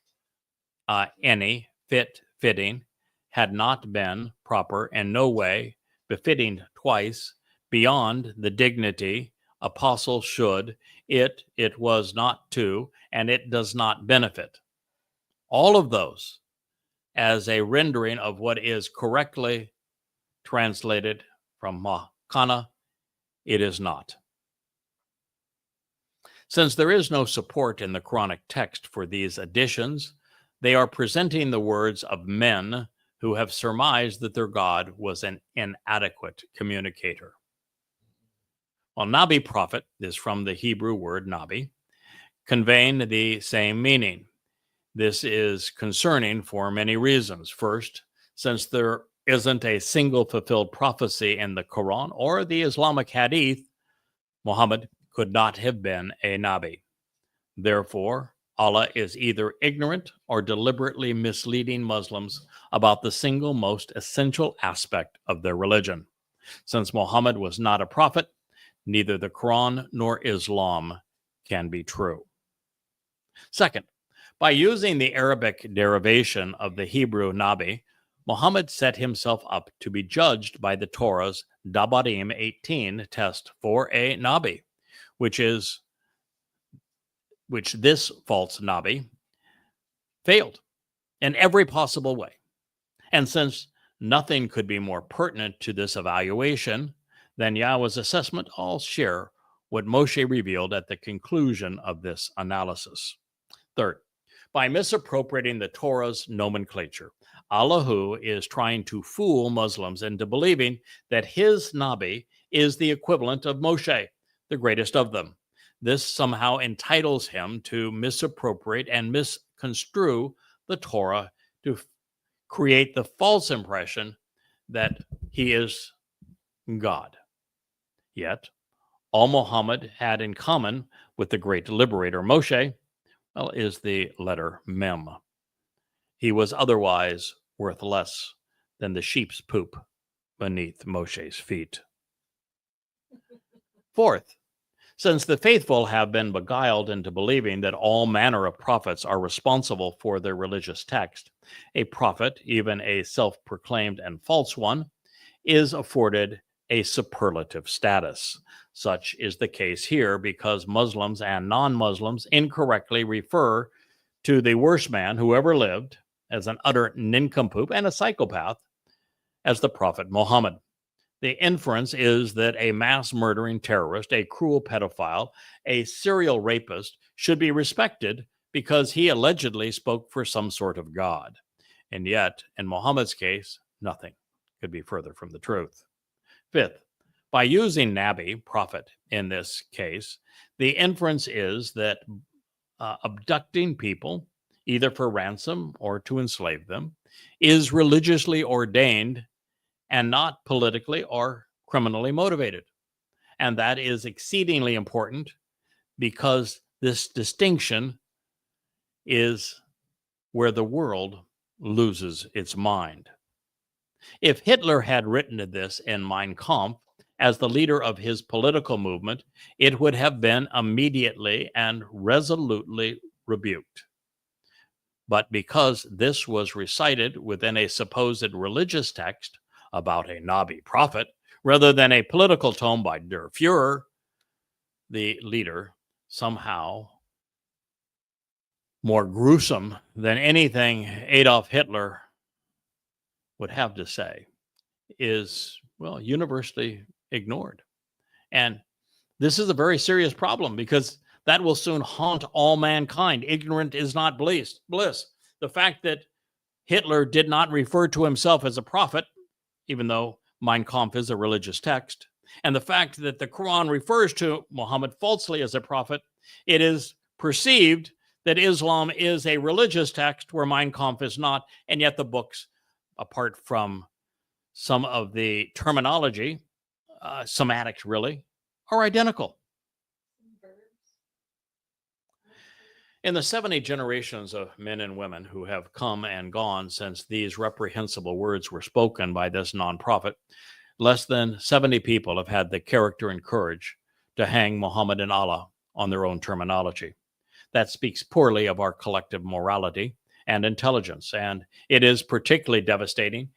any, fit, fitting, had not been, proper, in no way, befitting twice, beyond the dignity, apostle should, it was not to, and it does not benefit. All of those as a rendering of what is correctly translated from Mahkana, it is not. Since there is no support in the Quranic text for these additions, they are presenting the words of men who have surmised that their God was an inadequate communicator. Well, Nabi prophet is from the Hebrew word Nabi, conveying the same meaning. This is concerning for many reasons. First, since there isn't a single fulfilled prophecy in the Quran or the Islamic Hadith, Muhammad could not have been a Nabi. Therefore, Allah is either ignorant or deliberately misleading Muslims about the single most essential aspect of their religion. Since Muhammad was not a prophet, neither the Quran nor Islam can be true. Second, by using the Arabic derivation of the Hebrew Nabi, Muhammad set himself up to be judged by the Torah's Dabarim 18 test for a Nabi, which this false Nabi failed in every possible way. And since nothing could be more pertinent to this evaluation than Yahweh's assessment, I'll share what Moshe revealed at the conclusion of this analysis. Third, by misappropriating the Torah's nomenclature, Allahu is trying to fool Muslims into believing that his Nabi is the equivalent of Moshe, the greatest of them. This somehow entitles him to misappropriate and misconstrue the Torah to create the false impression that he is God. Yet, all Muhammad had in common with the great liberator Moshe, well, is the letter Mem. He was otherwise worth less than the sheep's poop beneath Moshe's feet. Fourth, since the faithful have been beguiled into believing that all manner of prophets are responsible for their religious text, a prophet, even a self-proclaimed and false one, is afforded a superlative status. Such is the case here because Muslims and non-Muslims incorrectly refer to the worst man who ever lived as an utter nincompoop and a psychopath as the Prophet Muhammad. The inference is that a mass murdering terrorist, a cruel pedophile, a serial rapist should be respected because he allegedly spoke for some sort of God. And yet, in Muhammad's case, nothing could be further from the truth. Fifth, by using Nabi, prophet, in this case, the inference is that abducting people, either for ransom or to enslave them, is religiously ordained and not politically or criminally motivated. And that is exceedingly important because this distinction is where the world loses its mind. If Hitler had written this in Mein Kampf as the leader of his political movement, it would have been immediately and resolutely rebuked. But because this was recited within a supposed religious text about a Nabi prophet, rather than a political tome by Der Fuhrer, the leader, somehow more gruesome than anything Adolf Hitler would have to say, is, well, universally ignored. And this is a very serious problem because that will soon haunt all mankind. Ignorant is not bliss. The fact that Hitler did not refer to himself as a prophet, even though Mein Kampf is a religious text, and the fact that the Quran refers to Muhammad falsely as a prophet, it is perceived that Islam is a religious text where Mein Kampf is not, and yet the books, apart from some of the terminology, semantics really, are identical. In the 70 generations of men and women who have come and gone since these reprehensible words were spoken by this non-prophet, less than 70 people have had the character and courage to hang Muhammad and Allah on their own terminology. That speaks poorly of our collective morality and intelligence, and it is particularly devastating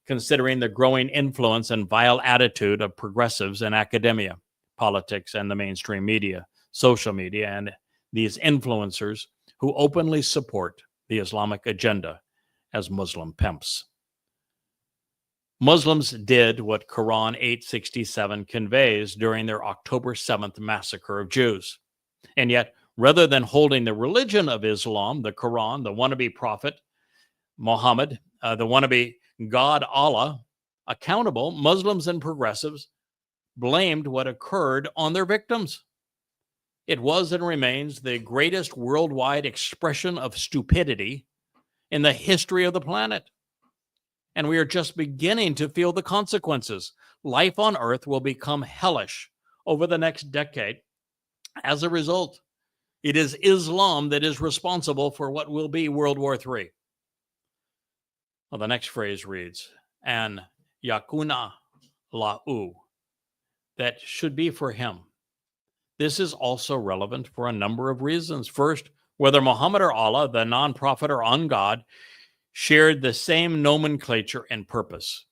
considering the growing influence and vile attitude of progressives in academia, politics, and the mainstream media, social media, and these influencers who openly support the Islamic agenda as Muslim pimps. Muslims did what Quran 867 conveys during their October 7th massacre of Jews. And yet, rather than holding the religion of Islam, the Quran, the wannabe prophet, Muhammad, the wannabe God Allah accountable, Muslims and progressives blamed what occurred on their victims. It was and remains the greatest worldwide expression of stupidity in the history of the planet. And we are just beginning to feel the consequences. Life on Earth will become hellish over the next decade. As a result, it is Islam that is responsible for what will be World War III. Well, the next phrase reads, "An yakuna lahu," that should be for him. This is also relevant for a number of reasons. First, whether Muhammad or Allah, the non-prophet or ungod, shared the same nomenclature and purpose.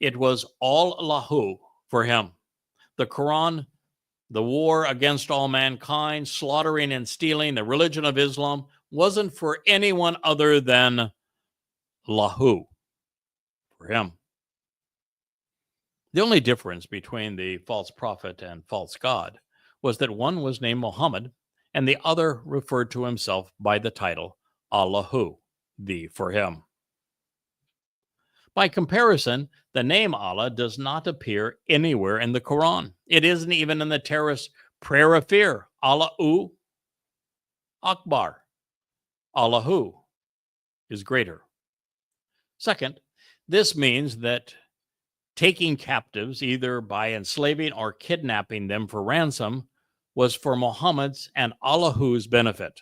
It was all lahu for him. The Quran, the war against all mankind, slaughtering and stealing, the religion of Islam, wasn't for anyone other than lahu, for him. The only difference between the false prophet and false god was that one was named Muhammad and the other referred to himself by the title Allahu, the for him. By comparison, the name Allah does not appear anywhere in the Quran. It isn't even in the terrorist prayer of fear, Allahu Akbar. Allahu is greater. Second, this means that taking captives, either by enslaving or kidnapping them for ransom, was for Muhammad's and Allahu's benefit.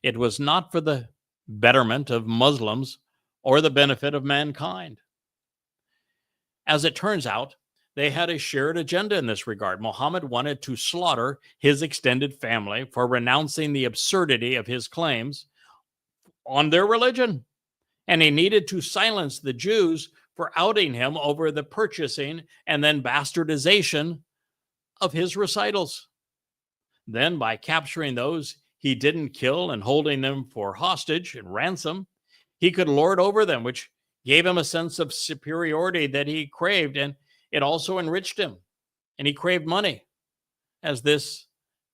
It was not for the betterment of Muslims or the benefit of mankind. As it turns out, they had a shared agenda in this regard. Muhammad wanted to slaughter his extended family for renouncing the absurdity of his claims on their religion. And he needed to silence the Jews for outing him over the purchasing and then bastardization of his recitals. Then, by capturing those he didn't kill and holding them for hostage and ransom, he could lord over them, which gave him a sense of superiority that he craved, and it also enriched him. And he craved money, as this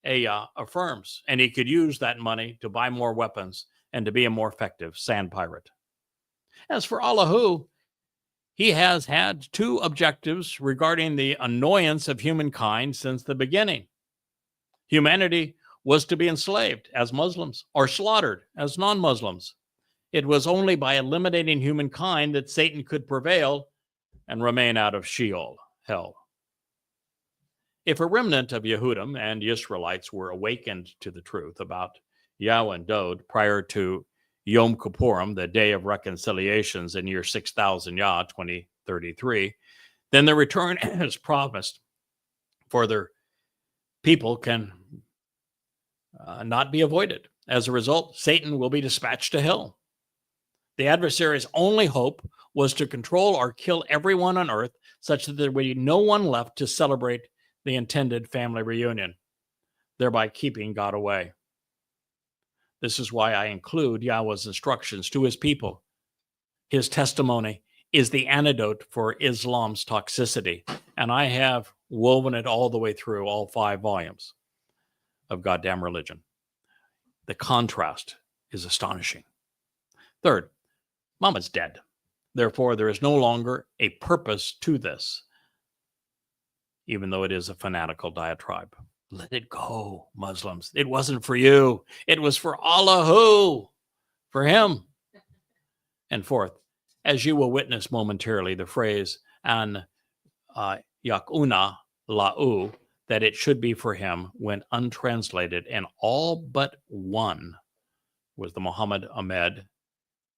affirms, and he could use that money to buy more weapons and to be a more effective sand pirate. As for Allahu, he has had two objectives regarding the annoyance of humankind since the beginning. Humanity was to be enslaved as Muslims or slaughtered as non-Muslims. It was only by eliminating humankind that Satan could prevail and remain out of Sheol, hell. If a remnant of Yehudim and Israelites were awakened to the truth about Yahweh and Dod prior to Yom Kippurim, the Day of Reconciliations in year 6000 Yah, 2033, then the return as promised for their people can not be avoided. As a result, Satan will be dispatched to hell. The adversary's only hope was to control or kill everyone on earth such that there would be no one left to celebrate the intended family reunion, thereby keeping God away. This is why I include Yahweh's instructions to his people. His testimony is the antidote for Islam's toxicity, and I have woven it all the way through all 5 volumes of Goddamn Religion. The contrast is astonishing. Third, Muhammad's dead. Therefore, there is no longer a purpose to this, even though it is a fanatical diatribe. Let it go, Muslims. It wasn't for you. It was for Allahu, for him. And fourth, as you will witness momentarily, the phrase, an yakuna lahu, that it should be for him, when untranslated, and all but one was the Muhammad Ahmed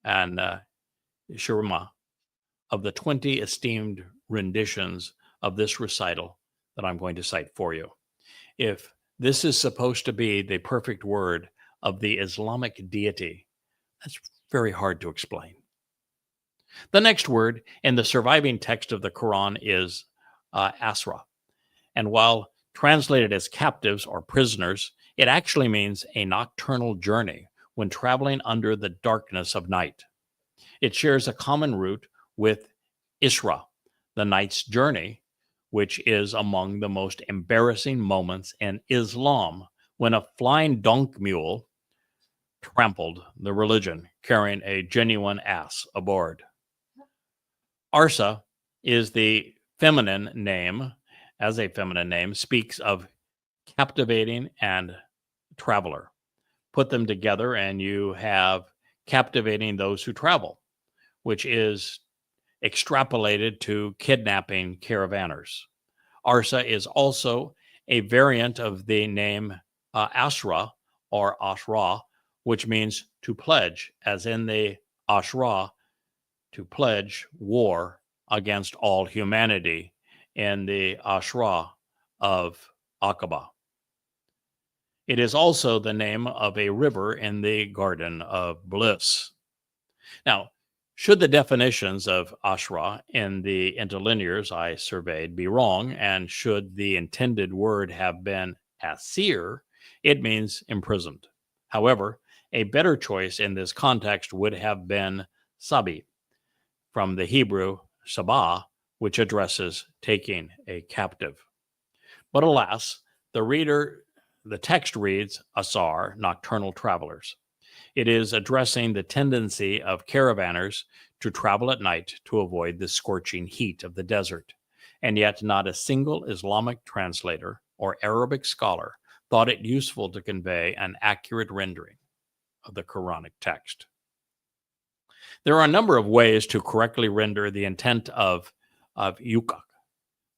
and Shirma of the 20 esteemed renditions of this recital that I'm going to cite for you. If this is supposed to be the perfect word of the Islamic deity, that's very hard to explain. The next word in the surviving text of the Quran is asra. And while translated as captives or prisoners, it actually means a nocturnal journey when traveling under the darkness of night. It shares a common root with Isra, the night's journey, which is among the most embarrassing moments in Islam, when a flying donk mule trampled the religion, carrying a genuine ass aboard. Arsa is the feminine name, as a feminine name, speaks of captivating and traveler. Put them together and you have captivating those who travel, which is extrapolated to kidnapping caravanners. Arsa is also a variant of the name Ashra or Ashra, which means to pledge, as in the Ashra, to pledge war against all humanity in the Ashra of Aqaba. It is also the name of a river in the Garden of Bliss. Now, should the definitions of Ashra in the interlinears I surveyed be wrong, and should the intended word have been asir, it means imprisoned. However, a better choice in this context would have been sabi, from the Hebrew Shabah, which addresses taking a captive. But alas, the text reads asar, nocturnal travelers. It is addressing the tendency of caravanners to travel at night to avoid the scorching heat of the desert. And yet not a single Islamic translator or Arabic scholar thought it useful to convey an accurate rendering of the Quranic text. There are a number of ways to correctly render the intent of Yukak,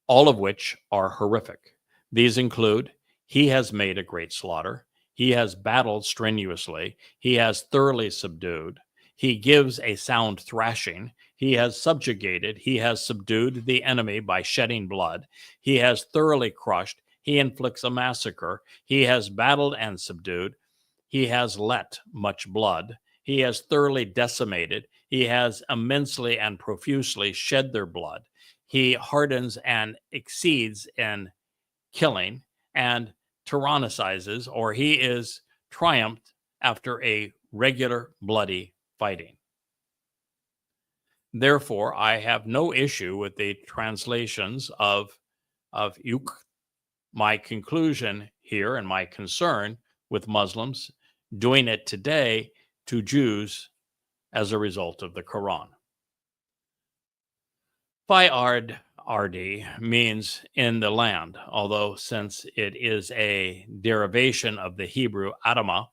all of which are horrific. These include, he has made a great slaughter, he has battled strenuously, he has thoroughly subdued, he gives a sound thrashing, he has subjugated, he has subdued the enemy by shedding blood, he has thoroughly crushed, he inflicts a massacre, he has battled and subdued, he has let much blood, he has thoroughly decimated, he has immensely and profusely shed their blood, he hardens and exceeds in killing and tyrannizes, or he is triumphed after a regular bloody fighting. Therefore, I have no issue with the translations of Yuk. My conclusion here and my concern with Muslims doing it today to Jews as a result of the Quran. Fayard Ardi means in the land, although since it is a derivation of the Hebrew Adamah,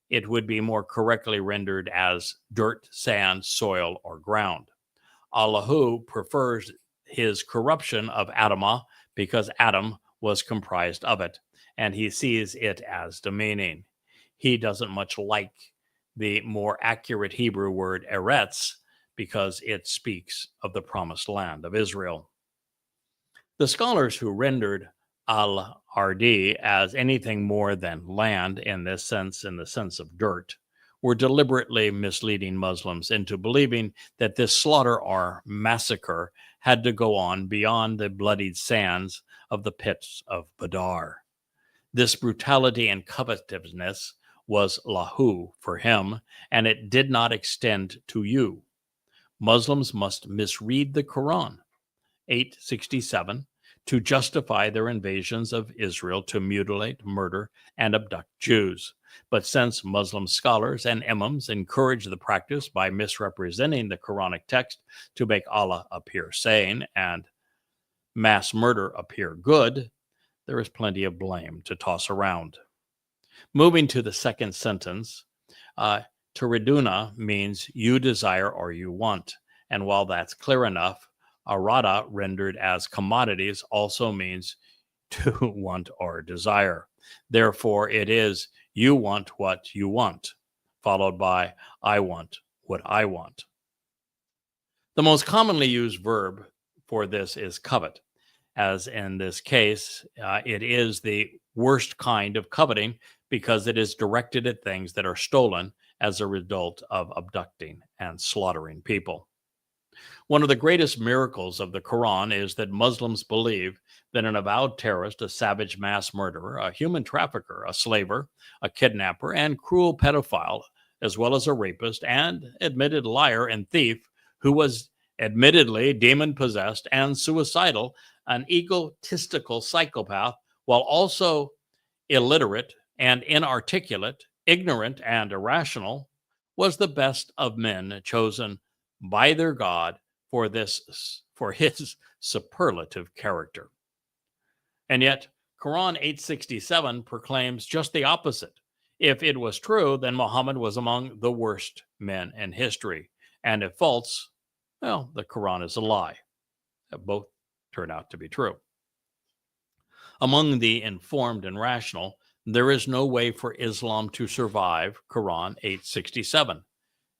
it would be more correctly rendered as dirt, sand, soil, or ground. Allahu prefers his corruption of Adamah because Adam was comprised of it, and he sees it as demeaning. He doesn't much like the more accurate Hebrew word eretz because it speaks of the promised land of Israel. The scholars who rendered al-Ardi as anything more than land in the sense of dirt, were deliberately misleading Muslims into believing that this slaughter or massacre had to go on beyond the bloodied sands of the pits of Badar. This brutality and covetousness was lahu for him, and it did not extend to you. Muslims must misread the Quran, 867, to justify their invasions of Israel to mutilate, murder, and abduct Jews. But since Muslim scholars and imams encourage the practice by misrepresenting the Quranic text to make Allah appear sane and mass murder appear good, there is plenty of blame to toss around. Moving to the second sentence, Turiduna means you desire or you want. And while that's clear enough, arada, rendered as commodities, also means to want or desire. Therefore, it is you want what you want, followed by I want what I want. The most commonly used verb for this is covet, as in this case, it is the worst kind of coveting because it is directed at things that are stolen as a result of abducting and slaughtering people. One of the greatest miracles of the Quran is that Muslims believe that an avowed terrorist, a savage mass murderer, a human trafficker, a slaver, a kidnapper, and cruel pedophile, as well as a rapist and admitted liar and thief who was admittedly demon-possessed and suicidal, an egotistical psychopath, while also illiterate and inarticulate, ignorant and irrational, was the best of men chosen by their God for his superlative character. And yet, Quran 867 proclaims just the opposite. If it was true, then Muhammad was among the worst men in history. And if false, well, the Quran is a lie. Both turn out to be true. Among the informed and rational, there is no way for Islam to survive Quran 867.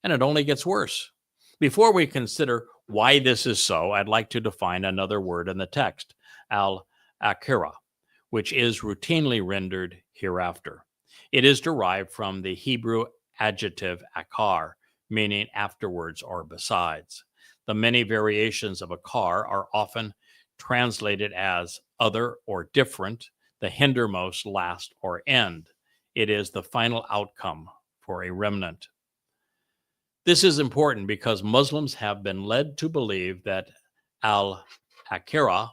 And it only gets worse. Before we consider why this is so, I'd like to define another word in the text, al-akhirah, which is routinely rendered hereafter. It is derived from the Hebrew adjective akar, meaning afterwards or besides. The many variations of akar are often translated as other or different, the hindermost, last, or end. It is the final outcome for a remnant. This is important because Muslims have been led to believe that al-akhirah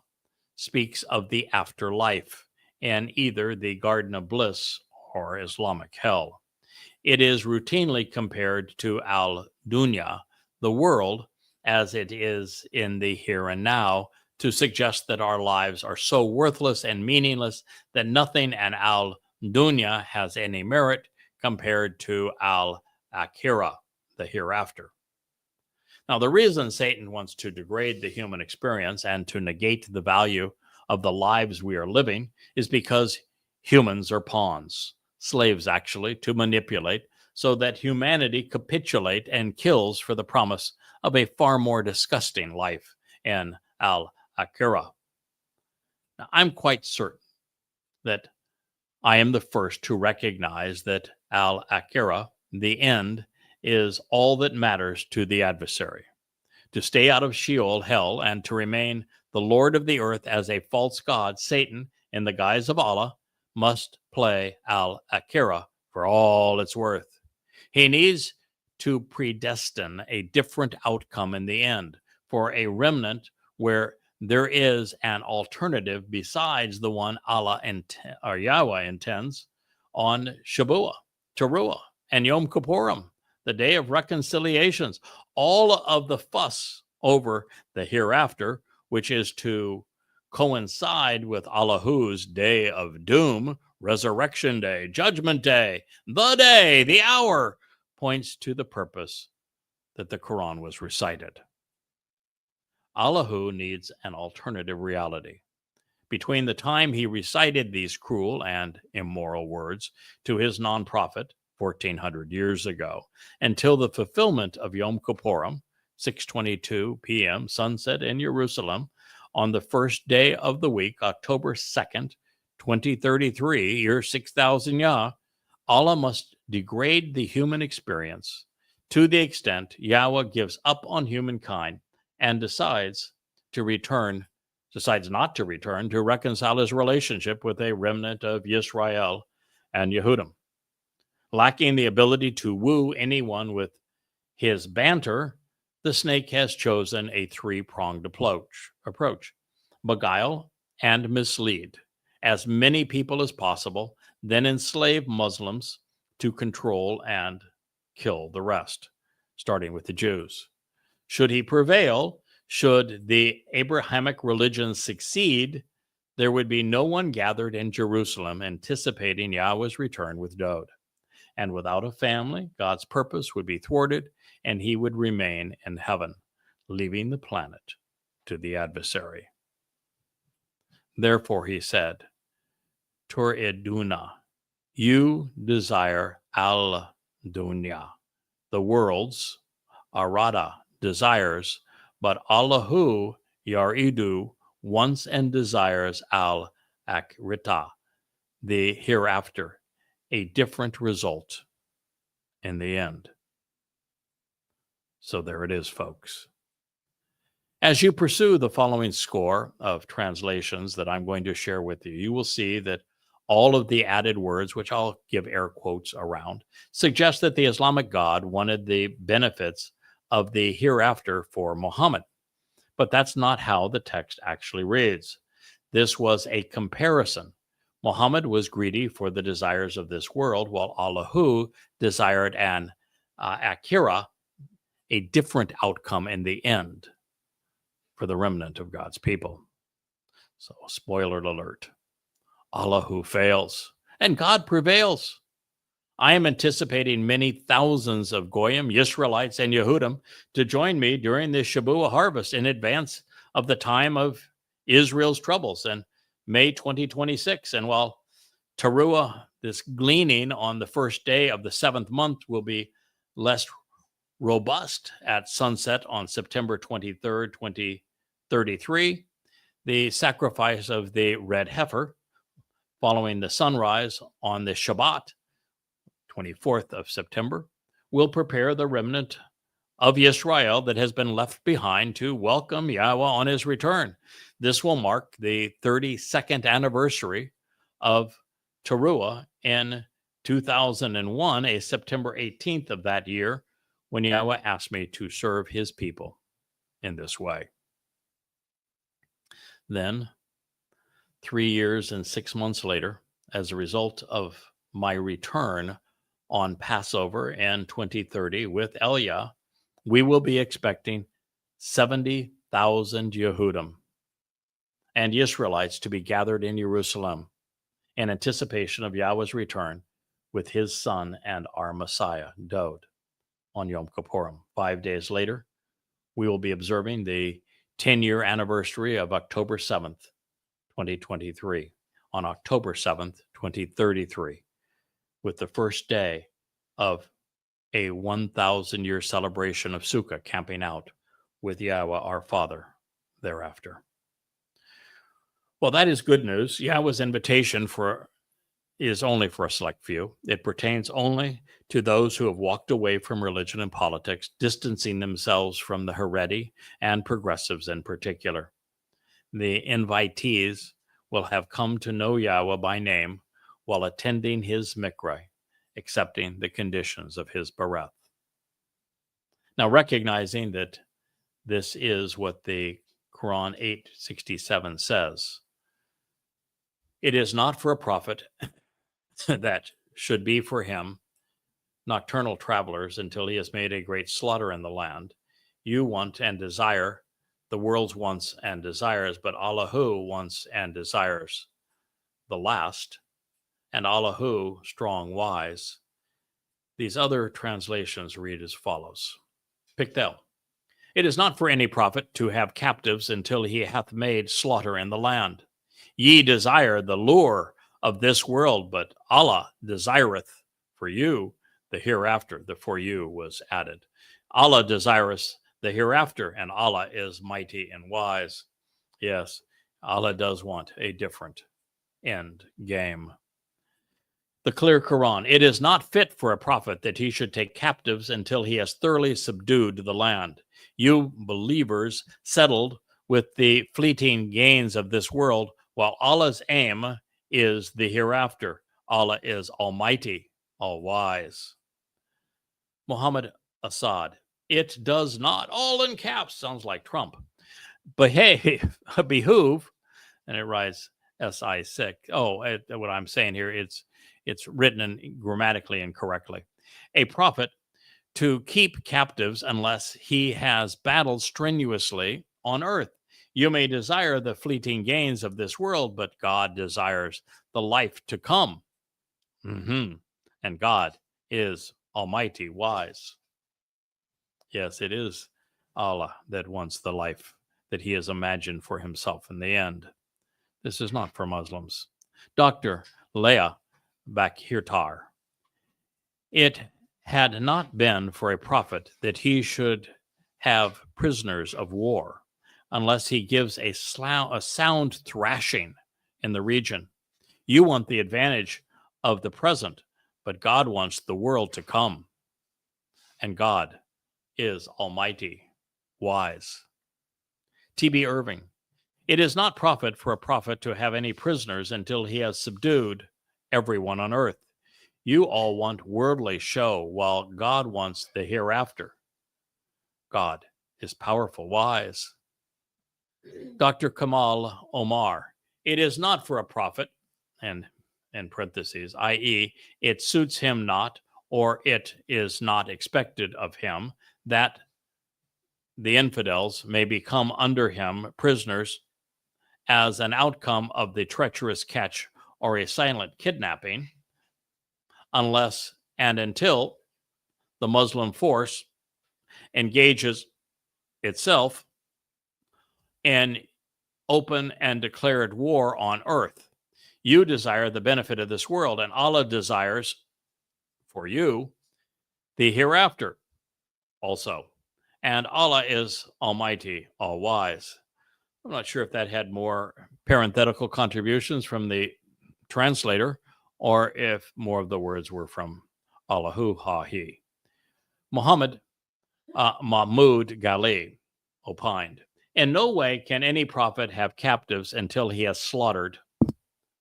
speaks of the afterlife and either the Garden of Bliss or Islamic hell. It is routinely compared to al-dunya, the world, as it is in the here and now, to suggest that our lives are so worthless and meaningless that nothing in al-dunya has any merit compared to al-akhirah, the hereafter. Now, the reason Satan wants to degrade the human experience and to negate the value of the lives we are living is because humans are pawns, slaves actually, to manipulate so that humanity capitulate and kills for the promise of a far more disgusting life in al-akhirah. Now, I'm quite certain that I am the first to recognize that al-akhirah, the end, is all that matters to the adversary. To stay out of Sheol, hell, and to remain the Lord of the earth as a false god, Satan, in the guise of Allah, must play al-akhirah for all it's worth. He needs to predestine a different outcome in the end for a remnant where there is an alternative besides the one Allah or Yahweh intends on Shabuah, Towrah, and Yom Kippurim, the day of reconciliations. All of the fuss over the hereafter, which is to coincide with Allah's day of doom, resurrection day, judgment day, the hour, points to the purpose that the Quran was recited. Allah needs an alternative reality. Between the time he recited these cruel and immoral words to his non-prophet 1,400 years ago, until the fulfillment of Yom Kippurim, 6:22 p.m. sunset in Jerusalem, on the first day of the week, October 2nd, 2033, year 6000 Yah, Allah must degrade the human experience to the extent Yahweh gives up on humankind and decides not to return to reconcile his relationship with a remnant of Yisrael and Yehudim. Lacking the ability to woo anyone with his banter, the snake has chosen a three-pronged approach: beguile and mislead as many people as possible, then enslave Muslims to control and kill the rest, starting with the Jews. Should he prevail, should the Abrahamic religion succeed, there would be no one gathered in Jerusalem anticipating Yahweh's return with Dod. And without a family, God's purpose would be thwarted, and he would remain in heaven, leaving the planet to the adversary. Therefore, he said, Turiduna, you desire al-dunya, the world's, arada, desires, but Allahu yaridu wants and desires al-akhirah, the hereafter, a different result in the end. So there it is, folks. As you pursue the following score of translations that I'm going to share with you, you will see that all of the added words, which I'll give air quotes around, suggest that the Islamic God wanted the benefits of the hereafter for Muhammad. But that's not how the text actually reads. This was a comparison. Muhammad was greedy for the desires of this world, while Allahu desired an akhirah, a different outcome in the end. for the remnant of God's people. So, spoiler alert, Allah who fails and God prevails. I am anticipating many thousands of Goyim, Yisraelites, and Yehudim to join me during the Shabuah harvest in advance of the time of Israel's troubles in May 2026. And while Towrah, this gleaning on the first day of the 7th month, will be less robust at sunset on September 23rd, 2033, the sacrifice of the red heifer following the sunrise on the Shabat, 24th of September, will prepare the remnant of Israel that has been left behind to welcome Yahweh on his return. This will mark the 32nd anniversary of Towrah in 2001, a September 18th of that year, when Yahweh asked me to serve his people in this way. Then, 3 years and 6 months later, as a result of my return on Passover in 2030 with Elia, we will be expecting 70,000 Yehudim and Israelites to be gathered in Jerusalem in anticipation of Yahweh's return with his son and our Messiah, Dod, on Yom Kippurim. 5 days later, we will be observing the 10-year anniversary of October 7th, 2023, on October 7th, 2033, with the first day of a 1,000-year celebration of Sukkah, camping out with Yahweh our Father thereafter. Well, that is good news. Yahweh's invitation is only for a select few. It pertains only to those who have walked away from religion and politics, distancing themselves from the Haredi and progressives in particular. The invitees will have come to know Yahweh by name while attending his mikveh, accepting the conditions of his bereth. Now, recognizing that this is what the Quran 8:67 says, it is not for a prophet that should be for him nocturnal travelers until he has made a great slaughter in the land. You want and desire the world's wants and desires, but Allahu wants and desires the last, and Allahu strong, wise. These other translations read as follows. Pictel. It is not for any prophet to have captives until he hath made slaughter in the land. Ye desire the lure of this world, but Allah desireth for you the hereafter. The for you was added. Allah desireth the hereafter, and Allah is mighty and wise. Yes, Allah does want a different end game. The clear Quran. It is not fit for a prophet that he should take captives until he has thoroughly subdued the land. You believers settled with the fleeting gains of this world, while Allah's aim is the hereafter. Allah is almighty, all-wise. Mohammad Assad. It does not, all in caps, sounds like Trump, behoove, and it writes SI6. What I'm saying here, it's written grammatically incorrectly. A prophet to keep captives unless he has battled strenuously on earth. You may desire the fleeting gains of this world, but God desires the life to come. And God is almighty, wise. Yes, it is Allah that wants the life that he has imagined for himself in the end. This is not for Muslims. Dr. Leah Bakhirtar. It had not been for a prophet that he should have prisoners of war unless he gives a sound thrashing in the region. You want the advantage of the present, but God wants the world to come. And God is almighty, wise. T.B. Irving. It is not profit for a prophet to have any prisoners until he has subdued everyone on earth. You all want worldly show, while God wants the hereafter. God is powerful, wise. Dr. Kamal Omar. It is not for a prophet, and in parentheses, i.e., it suits him not, or it is not expected of him, that the infidels may become under him prisoners as an outcome of the treacherous catch or a silent kidnapping, unless and until the Muslim force engages itself in open and declared war on earth. You desire the benefit of this world, and Allah desires for you the hereafter also. And Allah is Almighty, All-Wise. I'm not sure if that had more parenthetical contributions from the translator or if more of the words were from Allahu Ha-He. Muhammad Mahmud Ghali opined, in no way can any prophet have captives until he has slaughtered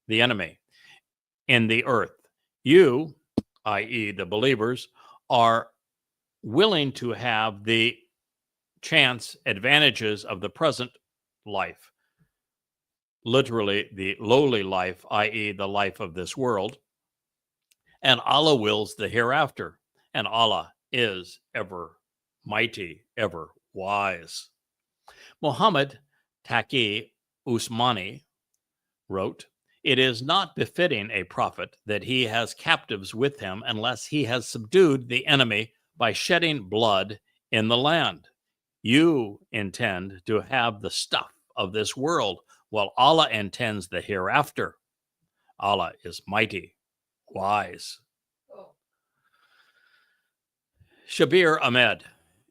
the enemy in the earth. You, i.e. the believers, are willing to have the chance advantages of the present life, literally the lowly life, i.e. the life of this world, and Allah wills the hereafter, and Allah is ever mighty, ever wise. Muhammad Taqi Usmani wrote, it is not befitting a prophet that he has captives with him unless he has subdued the enemy by shedding blood in the land. You intend to have the stuff of this world, while Allah intends the hereafter. Allah is mighty, wise. Shabir Ahmed,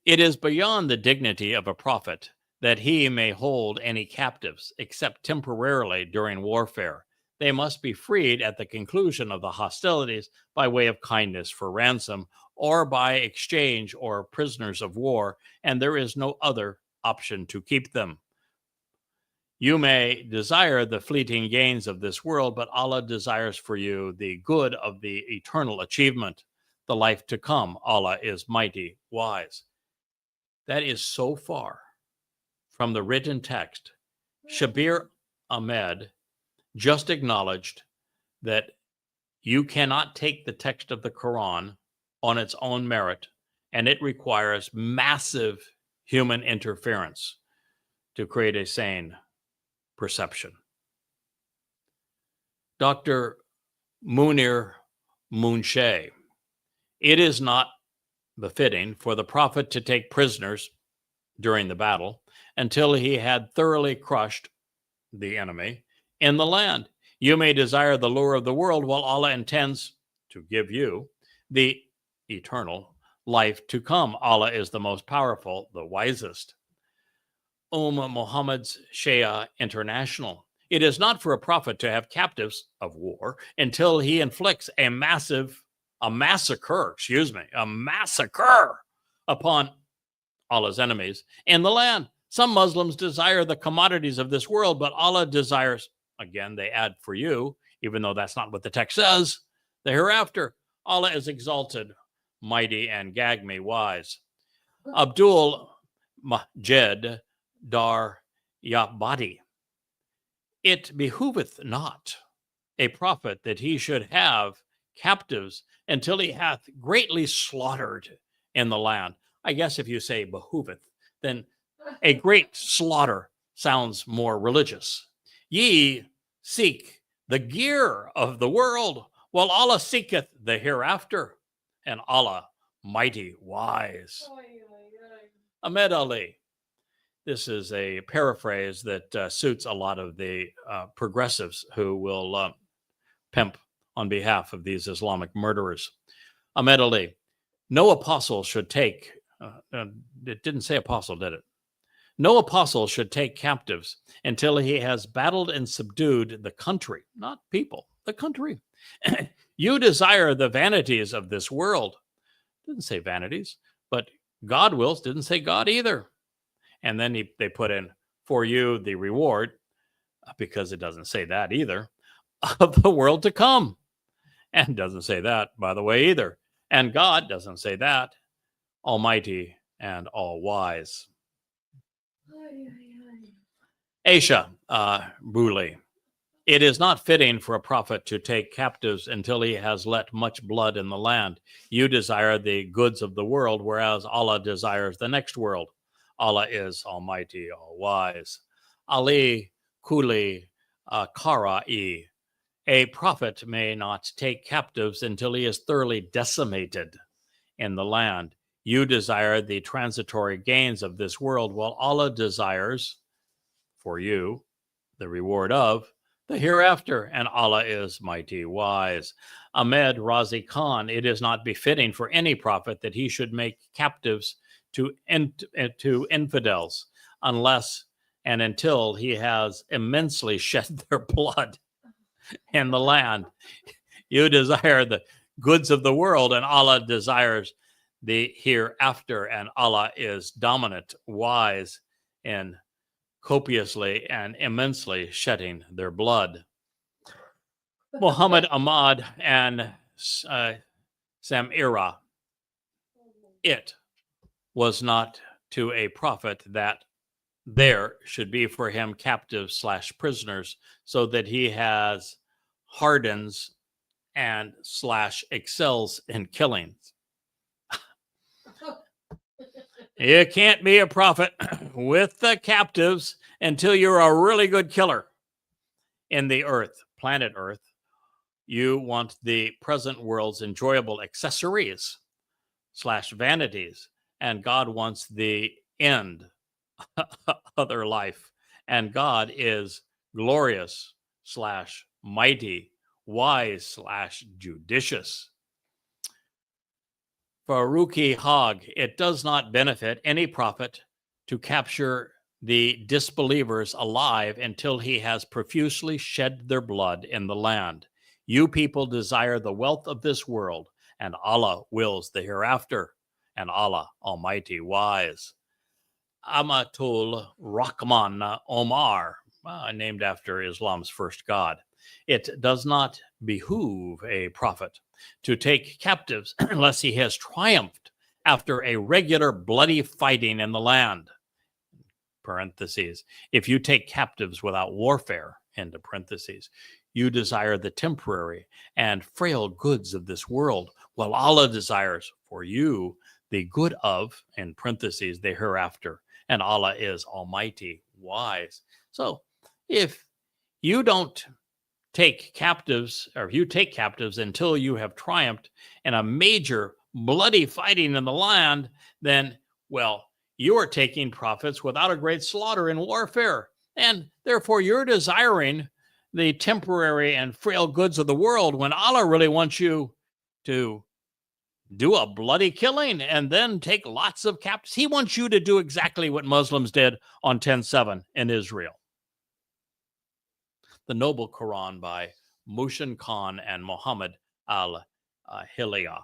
it is beyond the dignity of a prophet that he may hold any captives, except temporarily during warfare. They must be freed at the conclusion of the hostilities by way of kindness for ransom, or by exchange or prisoners of war, and there is no other option to keep them. You may desire the fleeting gains of this world, but Allah desires for you the good of the eternal achievement, the life to come. Allah is mighty, wise. That is so far from the written text. Shabir Ahmed just acknowledged that you cannot take the text of the Quran on its own merit, and it requires massive human interference to create a sane perception. Dr. Munir Munshe, it is not befitting for the prophet to take prisoners during the battle until he had thoroughly crushed the enemy in the land. You may desire the lure of the world, while Allah intends to give you the eternal life to come. Allah is the most powerful, the wisest. Muhammad's Shia International. It is not for a prophet to have captives of war until he inflicts a massacre upon Allah's enemies in the land. Some Muslims desire the commodities of this world, but Allah desires, again, they add for you, even though that's not what the text says, the hereafter. Allah is exalted, mighty, and Gagme, wise. Abdul Majed Dar Yabadi. It behooveth not a prophet that he should have captives until he hath greatly slaughtered in the land. I guess if you say behooveth, then a great slaughter sounds more religious. Ye seek the gear of the world, while Allah seeketh the hereafter, and Allah mighty wise. Ahmed Ali. This is a paraphrase that suits a lot of the progressives who will pimp on behalf of these Islamic murderers. Ahmed Ali. No apostle should take, it didn't say apostle, did it? No apostle should take captives until he has battled and subdued the country, not people, the country. You desire the vanities of this world. Didn't say vanities, but God wills, didn't say God either. And then they put in, for you the reward, because it doesn't say that either, of the world to come. And doesn't say that, by the way, either. And God doesn't say that, almighty and all-wise. Aisha Brule. It is not fitting for a prophet to take captives until he has let much blood in the land. You desire the goods of the world, whereas Allah desires the next world. Allah is almighty, all wise. Ali Kuli Kara'i. A prophet may not take captives until he is thoroughly decimated in the land. You desire the transitory gains of this world, while Allah desires for you the reward of the hereafter, and Allah is mighty wise. Ahmed Razi Khan, it is not befitting for any prophet that he should make captives to infidels unless and until he has immensely shed their blood in the land. You desire the goods of the world, and Allah desires the hereafter, and Allah is dominant, wise, in copiously and immensely shedding their blood. Muhammad Ahmad and Samira, it was not to a prophet that there should be for him captives / prisoners, so that he has hardens and / excels in killings. You can't be a prophet with the captives until you're a really good killer in the earth, planet Earth. You want the present world's enjoyable accessories / vanities, and God wants the end other life. And God is glorious / mighty, wise / judicious. Faruqi Hogg, it does not benefit any prophet to capture the disbelievers alive until he has profusely shed their blood in the land. You people desire the wealth of this world, and Allah wills the hereafter, and Allah almighty wise. Amatul Rahman Omar, named after Islam's first god. It does not behoove a prophet to take captives unless he has triumphed after a regular bloody fighting in the land. Parentheses. If you take captives without warfare, into parentheses, you desire the temporary and frail goods of this world, while Allah desires for you the good of, in parentheses, the hereafter, and Allah is almighty wise. So if you don't take captives, or if you take captives until you have triumphed in a major bloody fighting in the land, then, well, you are taking prophets without a great slaughter in warfare, and therefore you're desiring the temporary and frail goods of the world when Allah really wants you to do a bloody killing and then take lots of captives. He wants you to do exactly what Muslims did on 10/7 in Israel. The Noble Quran by Mushin Khan and Mohammad al-Hilya.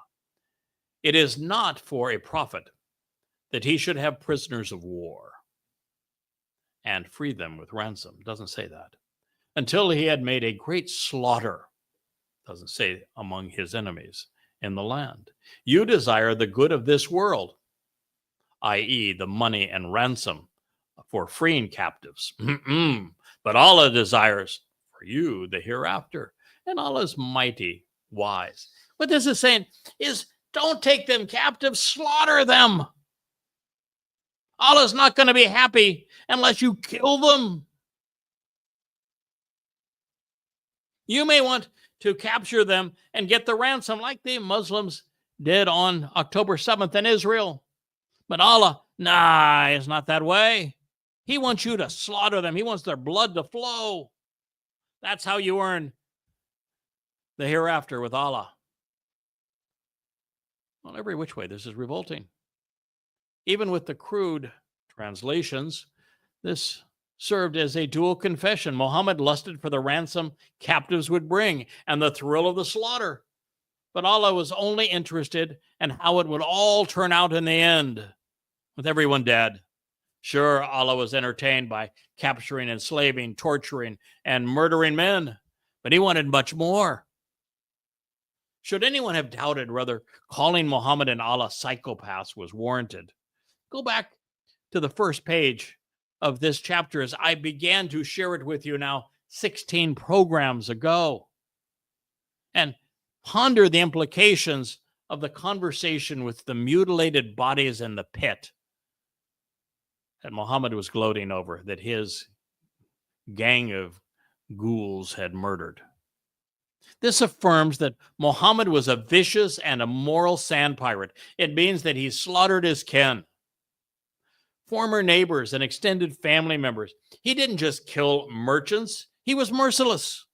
It is not for a prophet that he should have prisoners of war and free them with ransom. Doesn't say that. Until he had made a great slaughter, doesn't say among his enemies in the land. You desire the good of this world, i.e. the money and ransom for freeing captives. But Allah desires for you the hereafter, and Allah is mighty wise. What this is saying is, don't take them captive, slaughter them. Allah's not going to be happy unless you kill them. You may want to capture them and get the ransom like the Muslims did on October 7th in Israel. But Allah, nah, it's not that way. He wants you to slaughter them. He wants their blood to flow. That's how you earn the hereafter with Allah. Well, every which way, this is revolting. Even with the crude translations, this served as a dual confession. Muhammad lusted for the ransom captives would bring and the thrill of the slaughter. But Allah was only interested in how it would all turn out in the end, with everyone dead. Sure, Allah was entertained by capturing, enslaving, torturing, and murdering men, but he wanted much more. Should anyone have doubted whether calling Muhammad and Allah psychopaths was warranted, go back to the first page of this chapter as I began to share it with you now 16 programs ago, and ponder the implications of the conversation with the mutilated bodies in the pit. that Muhammad was gloating over, that his gang of ghouls had murdered. This affirms that Muhammad was a vicious and immoral sand pirate. It means that he slaughtered his kin, former neighbors, and extended family members. He didn't just kill merchants, he was merciless.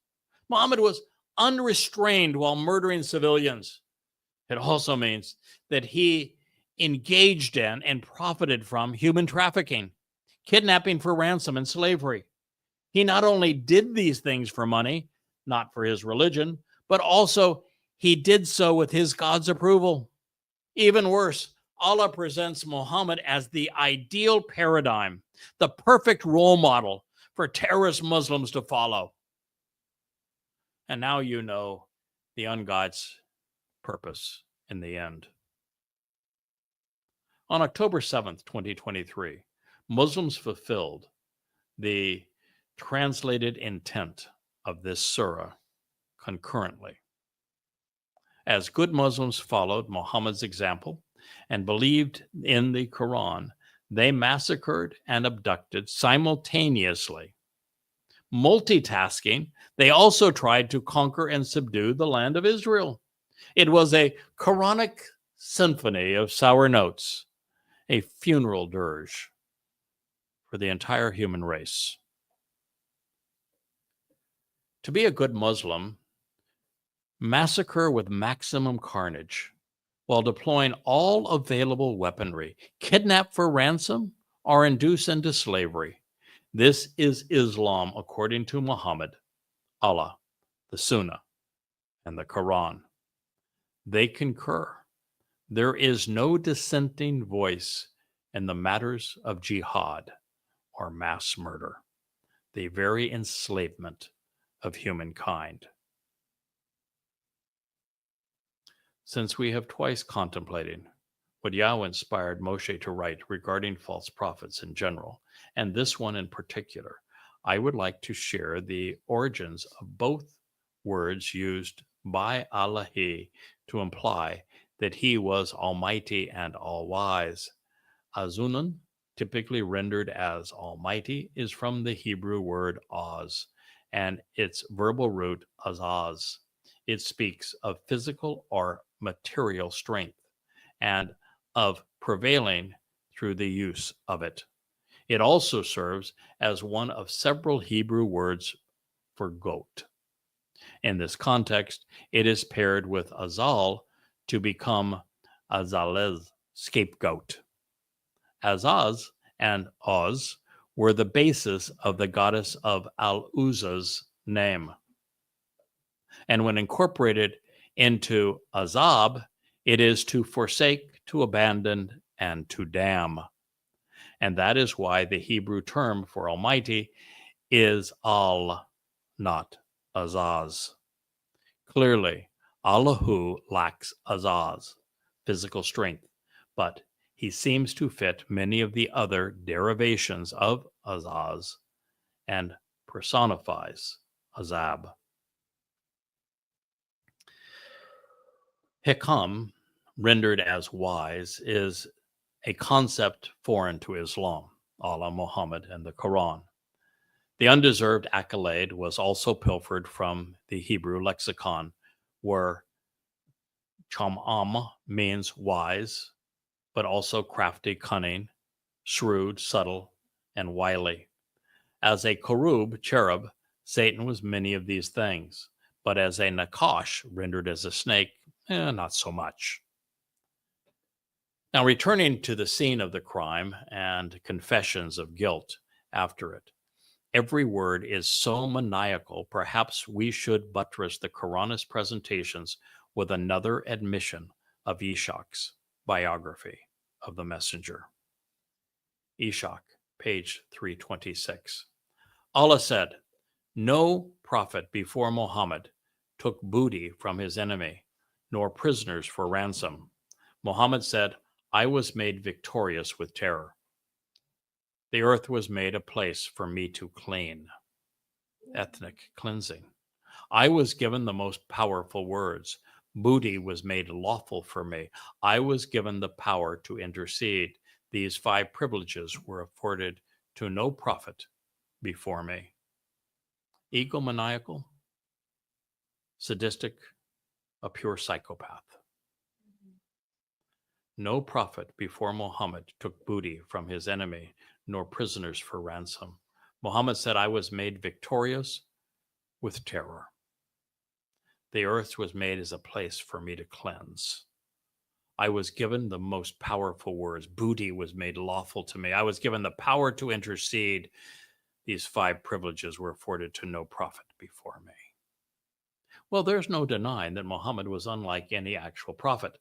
Muhammad was unrestrained while murdering civilians. It also means that he engaged in and profited from human trafficking, kidnapping for ransom, and slavery. He not only did these things for money, not for his religion, but also he did so with his God's approval. Even worse, Allah presents Muhammad as the ideal paradigm, the perfect role model for terrorist Muslims to follow. And now you know the ungod's purpose in the end. On October 7th, 2023, Muslims fulfilled the translated intent of this surah concurrently. As good Muslims followed Muhammad's example and believed in the Quran, they massacred and abducted simultaneously. Multitasking, they also tried to conquer and subdue the land of Israel. It was a Quranic symphony of sour notes, a funeral dirge for the entire human race. To be a good Muslim, massacre with maximum carnage while deploying all available weaponry, kidnap for ransom, or induce into slavery. This is Islam according to Muhammad, Allah, the Sunnah, and the Quran. They concur. There is no dissenting voice in the matters of jihad or mass murder, the very enslavement of humankind. Since we have twice contemplated what Yahweh inspired Moshe to write regarding false prophets in general, and this one in particular, I would like to share the origins of both words used by Allah to imply that he was almighty and all-wise. Azunun, typically rendered as almighty, is from the Hebrew word Oz, and its verbal root azaz. It speaks of physical or material strength and of prevailing through the use of it. It also serves as one of several Hebrew words for goat. In this context, it is paired with Azal to become Azalez, scapegoat. Azaz and Oz were the basis of the goddess of Al-Uzza's name. And when incorporated into Azab, it is to forsake, to abandon, and to damn. And that is why the Hebrew term for Almighty is Al, not Azaz. Clearly, Allahu lacks Azaz, physical strength, but he seems to fit many of the other derivations of Azaz and personifies Azab. Hikam, rendered as wise, is a concept foreign to Islam, Allah, Muhammad, and the Quran. The undeserved accolade was also pilfered from the Hebrew lexicon, where cham'am means wise, but also crafty, cunning, shrewd, subtle, and wily. As a korub, cherub, Satan was many of these things, but as a nakash, rendered as a snake, not so much. Now, returning to the scene of the crime and confessions of guilt after it, every word is so maniacal, perhaps we should buttress the Quranist presentations with another admission of Ishaq's biography of the messenger. Ishaq, page 326. Allah said, "No prophet before Muhammad took booty from his enemy, nor prisoners for ransom." Muhammad said, "I was made victorious with terror. The earth was made a place for me to clean." Ethnic cleansing. I was given the most powerful words. Booty was made lawful for me. I was given the power to intercede. These 5 privileges were afforded to no prophet before me. Egomaniacal, sadistic, a pure psychopath. No prophet before Mohammed took booty from his enemy, nor prisoners for ransom. Mohammed said, I was made victorious with terror. The earth was made as a place for me to cleanse. I was given the most powerful words. Booty was made lawful to me. I was given the power to intercede. These 5 privileges were afforded to no prophet before me. Well, there's no denying that Mohammed was unlike any actual prophet.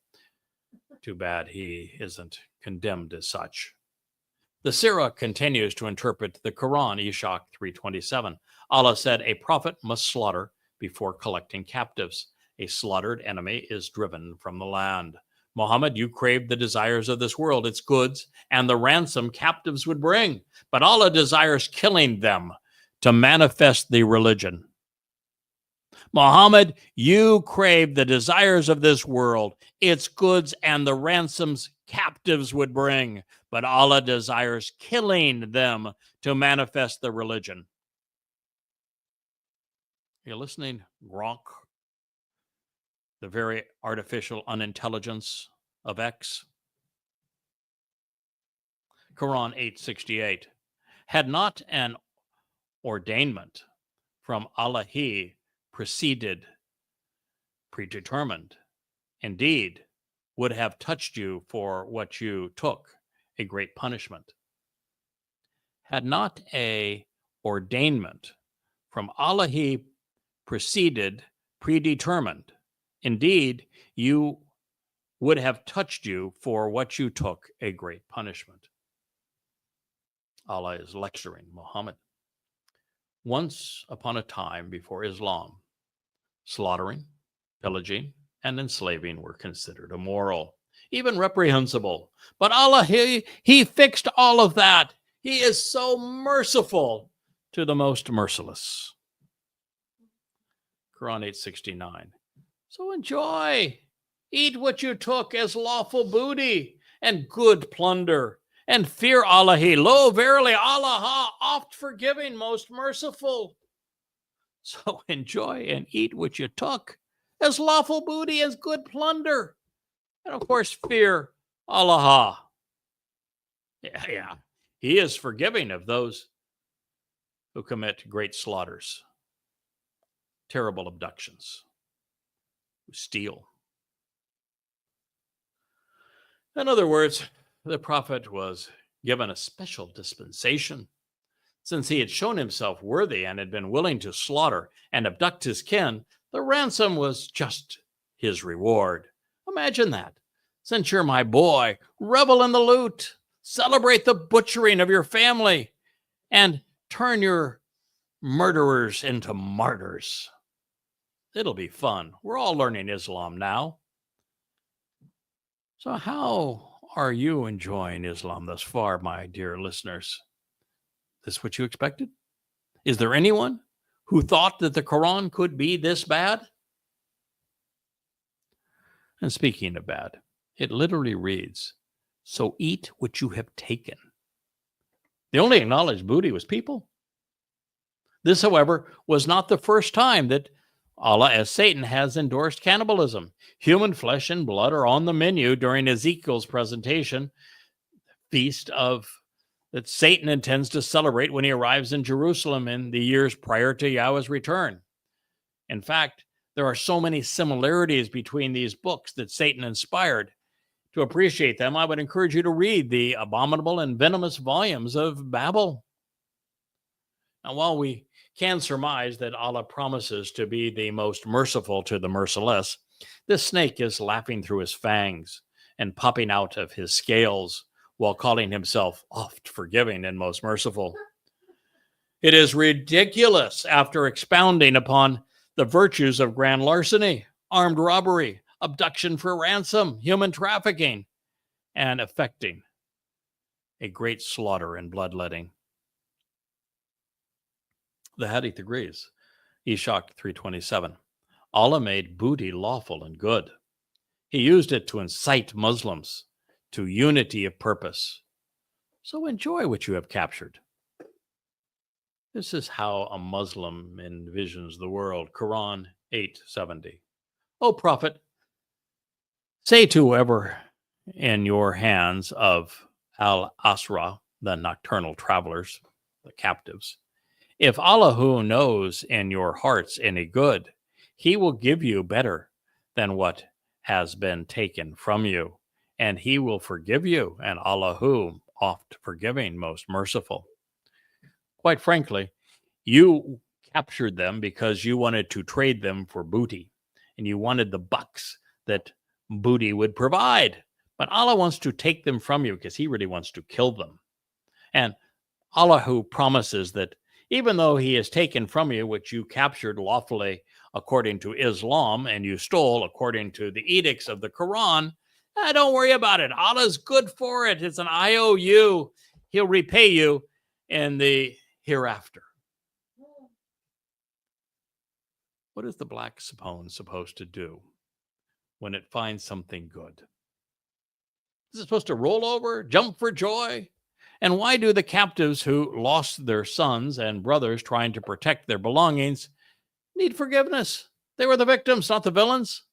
Too bad he isn't condemned as such. The Sirah continues to interpret the Quran, Ishaq 3:27. Allah said, a prophet must slaughter before collecting captives. A slaughtered enemy is driven from the land. Mohammed, you craved the desires of this world, its goods, and the ransom captives would bring. But Allah desires killing them to manifest the religion. Mohammed, you crave the desires of this world, its goods, and the ransoms captives would bring. But Allah desires killing them to manifest the religion. Are you listening, Gronk? The very artificial unintelligence of X. Quran 8:68. Had not an ordainment from Allah preceded, predetermined, indeed, would have touched you for what you took, a great punishment. Had not a ordainment from Allah preceded, predetermined, indeed, you would have touched you for what you took, a great punishment. Allah is lecturing Muhammad. Once upon a time before Islam, slaughtering, pillaging, and enslaving were considered immoral, even reprehensible. But Allah, he fixed all of that. He is so merciful to the most merciless. Quran 8:69. So enjoy, eat what you took as lawful booty and good plunder, and fear Allah. Lo, verily, Allah, oft forgiving, most merciful. So enjoy and eat what you took as lawful booty, as good plunder. And of course, fear Allah. Yeah. He is forgiving of those who commit great slaughters, terrible abductions, who steal. In other words, the prophet was given a special dispensation. Since he had shown himself worthy and had been willing to slaughter and abduct his kin, the ransom was just his reward. Imagine that. Since you're my boy, revel in the loot, celebrate the butchering of your family, and turn your murderers into martyrs. It'll be fun. We're all learning Islam now. So how are you enjoying Islam thus far, my dear listeners? Is this what you expected? Is there anyone who thought that the Quran could be this bad? And speaking of bad, it literally reads, so eat what you have taken. The only acknowledged booty was people. This, however, was not the first time that Allah, as Satan, has endorsed cannibalism. Human flesh and blood are on the menu during Ezekiel's presentation, feast that Satan intends to celebrate when he arrives in Jerusalem in the years prior to Yahweh's return. In fact, there are so many similarities between these books that Satan inspired. To appreciate them, I would encourage you to read the abominable and venomous volumes of Babel. Now, while we can surmise that Allah promises to be the most merciful to the merciless, this snake is laughing through his fangs and popping out of his scales while calling himself oft forgiving and most merciful. It is ridiculous after expounding upon the virtues of grand larceny, armed robbery, abduction for ransom, human trafficking, and effecting a great slaughter and bloodletting. The Hadith agrees. Ishaq 3:27. Allah made booty lawful and good. He used it to incite Muslims to unity of purpose So enjoy what you have captured. This is how a Muslim envisions the world. Quran 8:70. O Prophet, say to whoever in your hands of al-Asra, the nocturnal travelers, the captives, if Allah who knows in your hearts any good, he will give you better than what has been taken from you, and he will forgive you, and Allah who oft forgiving, most merciful. Quite frankly, you captured them because you wanted to trade them for booty, and you wanted the bucks that booty would provide. But Allah wants to take them from you because he really wants to kill them. And Allah who promises that even though he has taken from you what you captured lawfully according to Islam and you stole according to the edicts of the Quran, don't worry about it. Allah's good for it. It's an IOU. He'll repay you in the hereafter. What is the black swan supposed to do when it finds something good? Is it supposed to roll over, jump for joy? And why do the captives who lost their sons and brothers trying to protect their belongings need forgiveness? They were the victims, not the villains.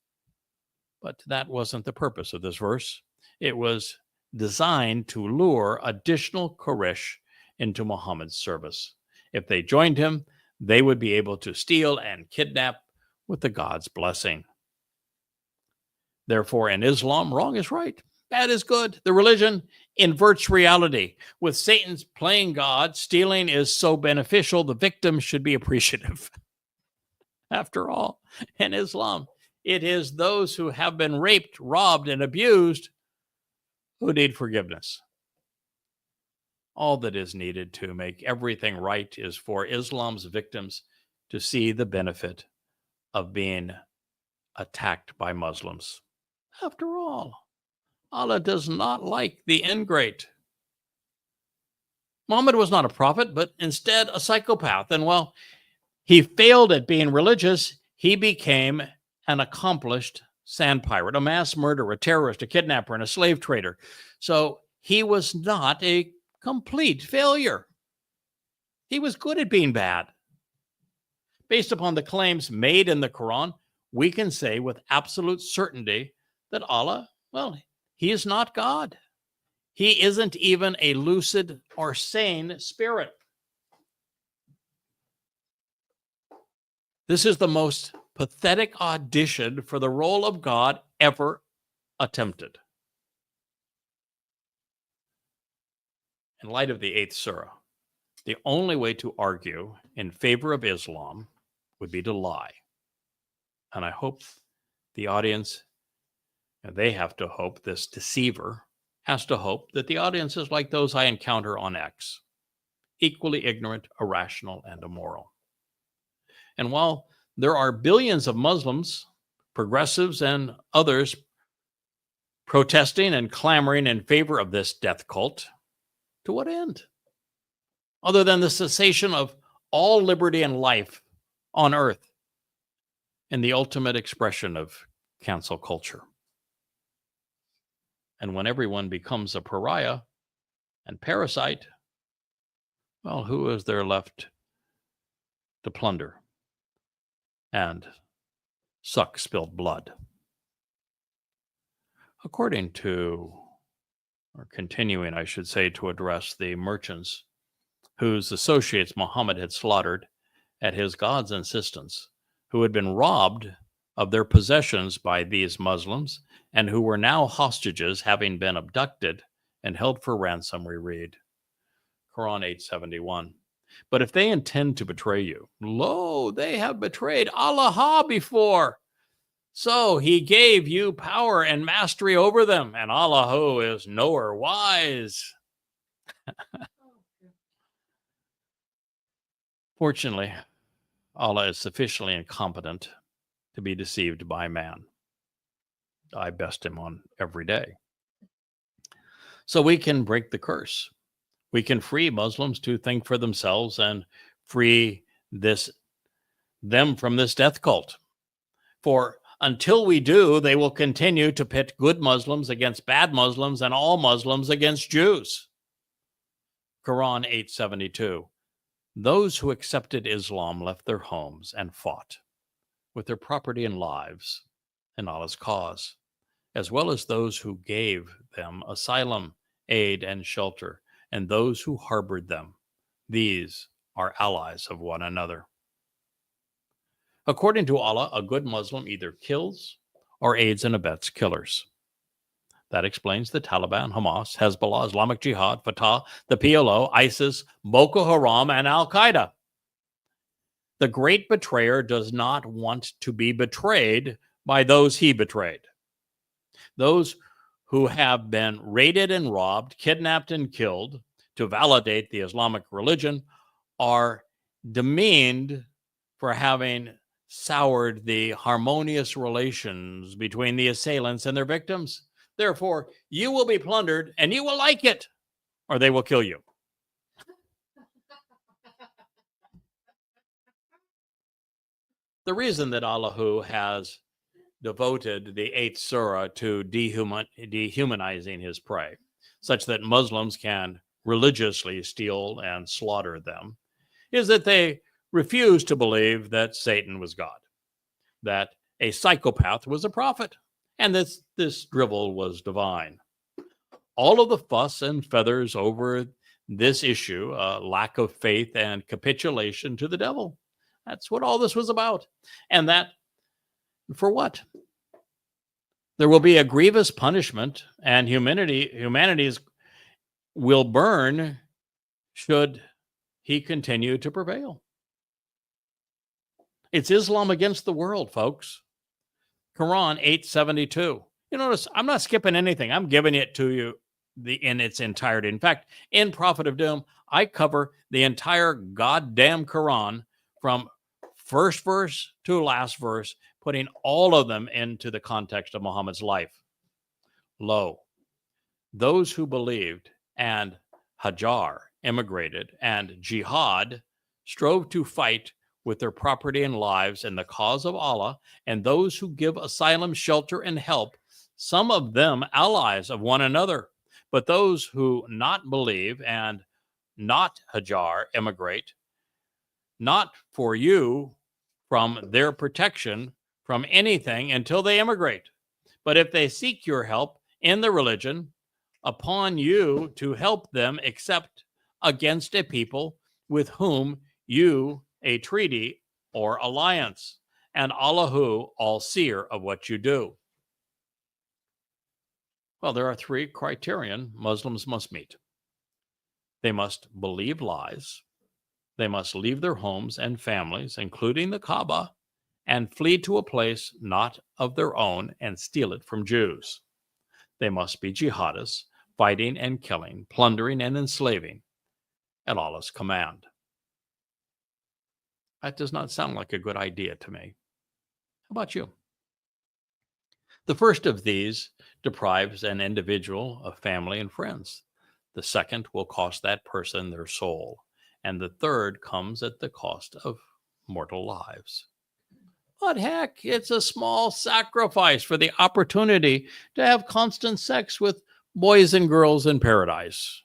But that wasn't the purpose of this verse. It was designed to lure additional Quraysh into Muhammad's service. If they joined him, they would be able to steal and kidnap with the God's blessing. Therefore, in Islam, wrong is right, bad is good. The religion inverts reality. With Satan's playing God, stealing is so beneficial, the victim should be appreciative. After all, in Islam, it is those who have been raped, robbed, and abused who need forgiveness. All that is needed to make everything right is for Islam's victims to see the benefit of being attacked by Muslims. After all, Allah does not like the ingrate. Muhammad was not a prophet, but instead a psychopath. And while he failed at being religious, he became an accomplished sand pirate, a mass murderer, a terrorist, a kidnapper, and a slave trader. So he was not a complete failure. He was good at being bad. Based upon the claims made in the Quran, we can say with absolute certainty that Allah, well, he is not God. He isn't even a lucid or sane spirit. This is the most pathetic audition for the role of God ever attempted. In light of the 8th surah, the only way to argue in favor of Islam would be to lie. And I hope the audience, they have to hope, this deceiver has to hope that the audience is like those I encounter on X, equally ignorant, irrational, and immoral. And while there are billions of Muslims, progressives, and others protesting and clamoring in favor of this death cult, to what end? Other than the cessation of all liberty and life on earth and the ultimate expression of cancel culture. And when everyone becomes a pariah and parasite, well, who is there left to plunder and suck spilled blood? According to, or continuing, I should say, to address the merchants whose associates Muhammad had slaughtered at his God's insistence, who had been robbed of their possessions by these Muslims, and who were now hostages, having been abducted and held for ransom, we read, Quran 8:71. But if they intend to betray you, lo, they have betrayed Allah before. So he gave you power and mastery over them, and Allah who is knower wise. Fortunately, Allah is sufficiently incompetent to be deceived by man. I best him on every day. So we can break the curse. We can free Muslims to think for themselves and free them from this death cult. For until we do, they will continue to pit good Muslims against bad Muslims and all Muslims against Jews. Quran 8:72. Those who accepted Islam left their homes and fought with their property and lives in Allah's cause, as well as those who gave them asylum, aid, and shelter, and those who harbored them. These are allies of one another. According to Allah, a good Muslim either kills or aids and abets killers. That explains the Taliban, Hamas, Hezbollah, Islamic Jihad, Fatah, the PLO, ISIS, Boko Haram, and Al-Qaeda. The great betrayer does not want to be betrayed by those he betrayed. Those who have been raided and robbed, kidnapped and killed to validate the Islamic religion are demeaned for having soured the harmonious relations between the assailants and their victims. Therefore, you will be plundered and you will like it, or they will kill you. The reason that Allahu has devoted the 8th surah to dehumanizing his prey, such that Muslims can religiously steal and slaughter them, is that they refuse to believe that Satan was God, that a psychopath was a prophet, and that this drivel was divine. All of the fuss and feathers over this issue, lack of faith and capitulation to the devil. That's what all this was about. And that, for what? There will be a grievous punishment, and humanity will burn should he continue to prevail. It's Islam against the world, folks. Quran 8:72. You notice I'm not skipping anything. I'm giving it to you in its entirety. In fact, in Prophet of Doom, I cover the entire goddamn Quran from first verse to last verse, putting all of them into the context of Muhammad's life. Lo, those who believed and hajar, immigrated, and jihad, strove to fight with their property and lives in the cause of Allah, and those who give asylum, shelter, and help, some of them allies of one another. But those who not believe and not hajar, immigrate, not for you from their protection from anything until they immigrate. But if they seek your help in the religion, upon you to help them except against a people with whom you a treaty or alliance, and Allahu all-seer of what you do. Well, there are 3 criterion Muslims must meet. They must believe lies. They must leave their homes and families, including the Kaaba, and flee to a place not of their own and steal it from Jews. They must be jihadists, fighting and killing, plundering and enslaving at Allah's command. That does not sound like a good idea to me. How about you? The first of these deprives an individual of family and friends. The second will cost that person their soul. And the third comes at the cost of mortal lives. But heck, it's a small sacrifice for the opportunity to have constant sex with boys and girls in paradise.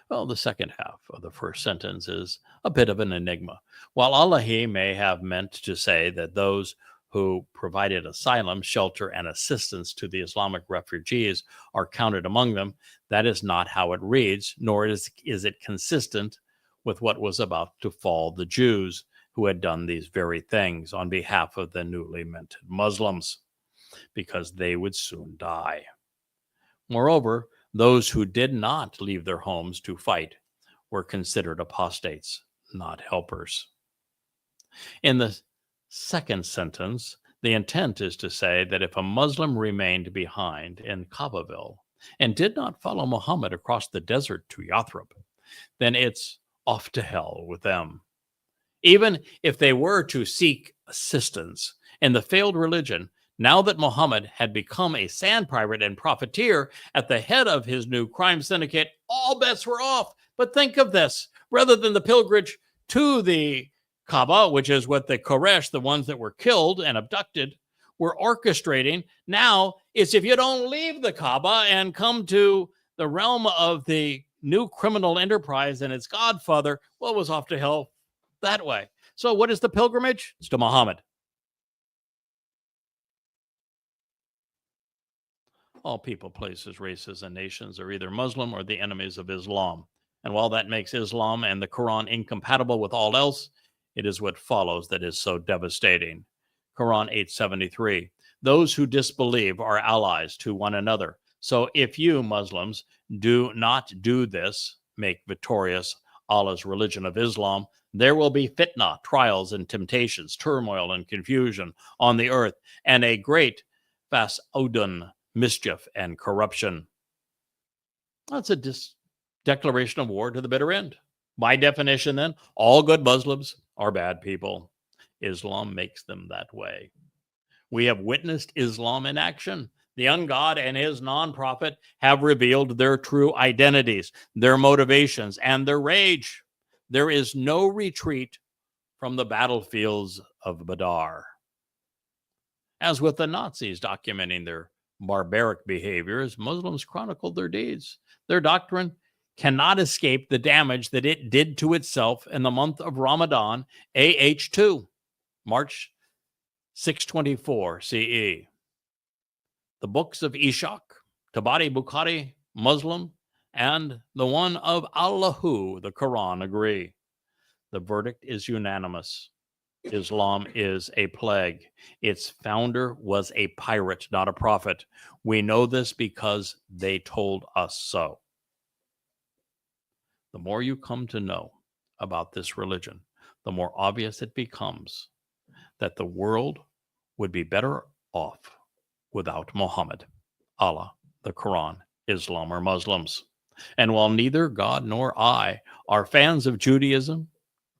Well, the second half of the first sentence is a bit of an enigma. While Allah may have meant to say that those who provided asylum, shelter, and assistance to the Islamic refugees are counted among them, that is not how it reads, nor is it consistent with what was about to fall the Jews who had done these very things on behalf of the newly minted Muslims, because they would soon die. Moreover, those who did not leave their homes to fight were considered apostates, not helpers. In the second sentence, the intent is to say that if a Muslim remained behind in Kaabaville and did not follow Muhammad across the desert to Yathrib, then it's off to hell with them. Even if they were to seek assistance in the failed religion, now that Muhammad had become a sand pirate and profiteer at the head of his new crime syndicate, all bets were off. But think of this, rather than the pilgrimage to the Kaaba, which is what the Quraysh, the ones that were killed and abducted, were orchestrating, now it's if you don't leave the Kaaba and come to the realm of the new criminal enterprise, and its godfather, well, was off to hell that way. So what is the pilgrimage? It's to Mohammed. All people, places, races, and nations are either Muslim or the enemies of Islam. And while that makes Islam and the Quran incompatible with all else, it is what follows that is so devastating. Quran 873. Those who disbelieve are allies to one another. So if you, Muslims, do not do this, make victorious Allah's religion of Islam, there will be fitna, trials and temptations, turmoil and confusion on the earth, and a great fas'udun, mischief and corruption. That's a declaration of war to the bitter end. By definition, then, all good Muslims are bad people. Islam makes them that way. We have witnessed Islam in action. The ungod and his non-prophet have revealed their true identities, their motivations, and their rage. There is no retreat from the battlefields of Badr. As with the Nazis documenting their barbaric behaviors, Muslims chronicled their deeds. Their doctrine cannot escape the damage that it did to itself in the month of Ramadan, AH2, March 624 CE. The books of Ishaq, Tabari, Bukhari, Muslim, and the one of Allahu, the Quran, agree. The verdict is unanimous. Islam is a plague. Its founder was a pirate, not a prophet. We know this because they told us so. The more you come to know about this religion, the more obvious it becomes that the world would be better off without Mohammed, Allah, the Quran, Islam, or Muslims. And while neither God nor I are fans of Judaism,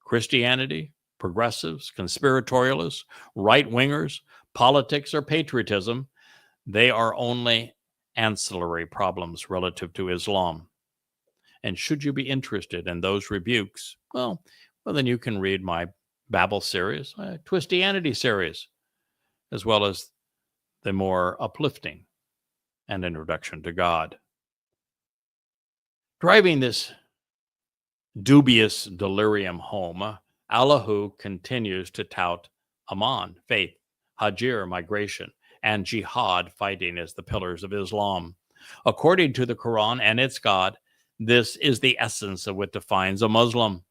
Christianity, progressives, conspiratorialists, right-wingers, politics, or patriotism, they are only ancillary problems relative to Islam. And should you be interested in those rebukes, well, then you can read my Babel series, Twistianity series, as well as the more uplifting An Introduction to God. Driving this dubious delirium home, Allahu continues to tout Aman, faith, Hajir, migration, and jihad, fighting, as the pillars of Islam. According to the Quran and its God, this is the essence of what defines a Muslim,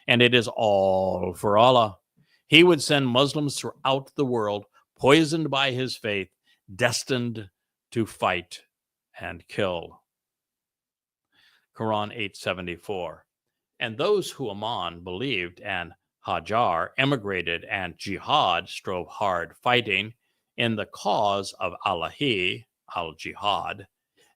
and it is all for Allah. He would send Muslims throughout the world, poisoned by his faith, destined to fight and kill. Quran 874. And those who Aman believed and Hajar emigrated and jihad strove hard, fighting in the cause of Allahi, al-jihad,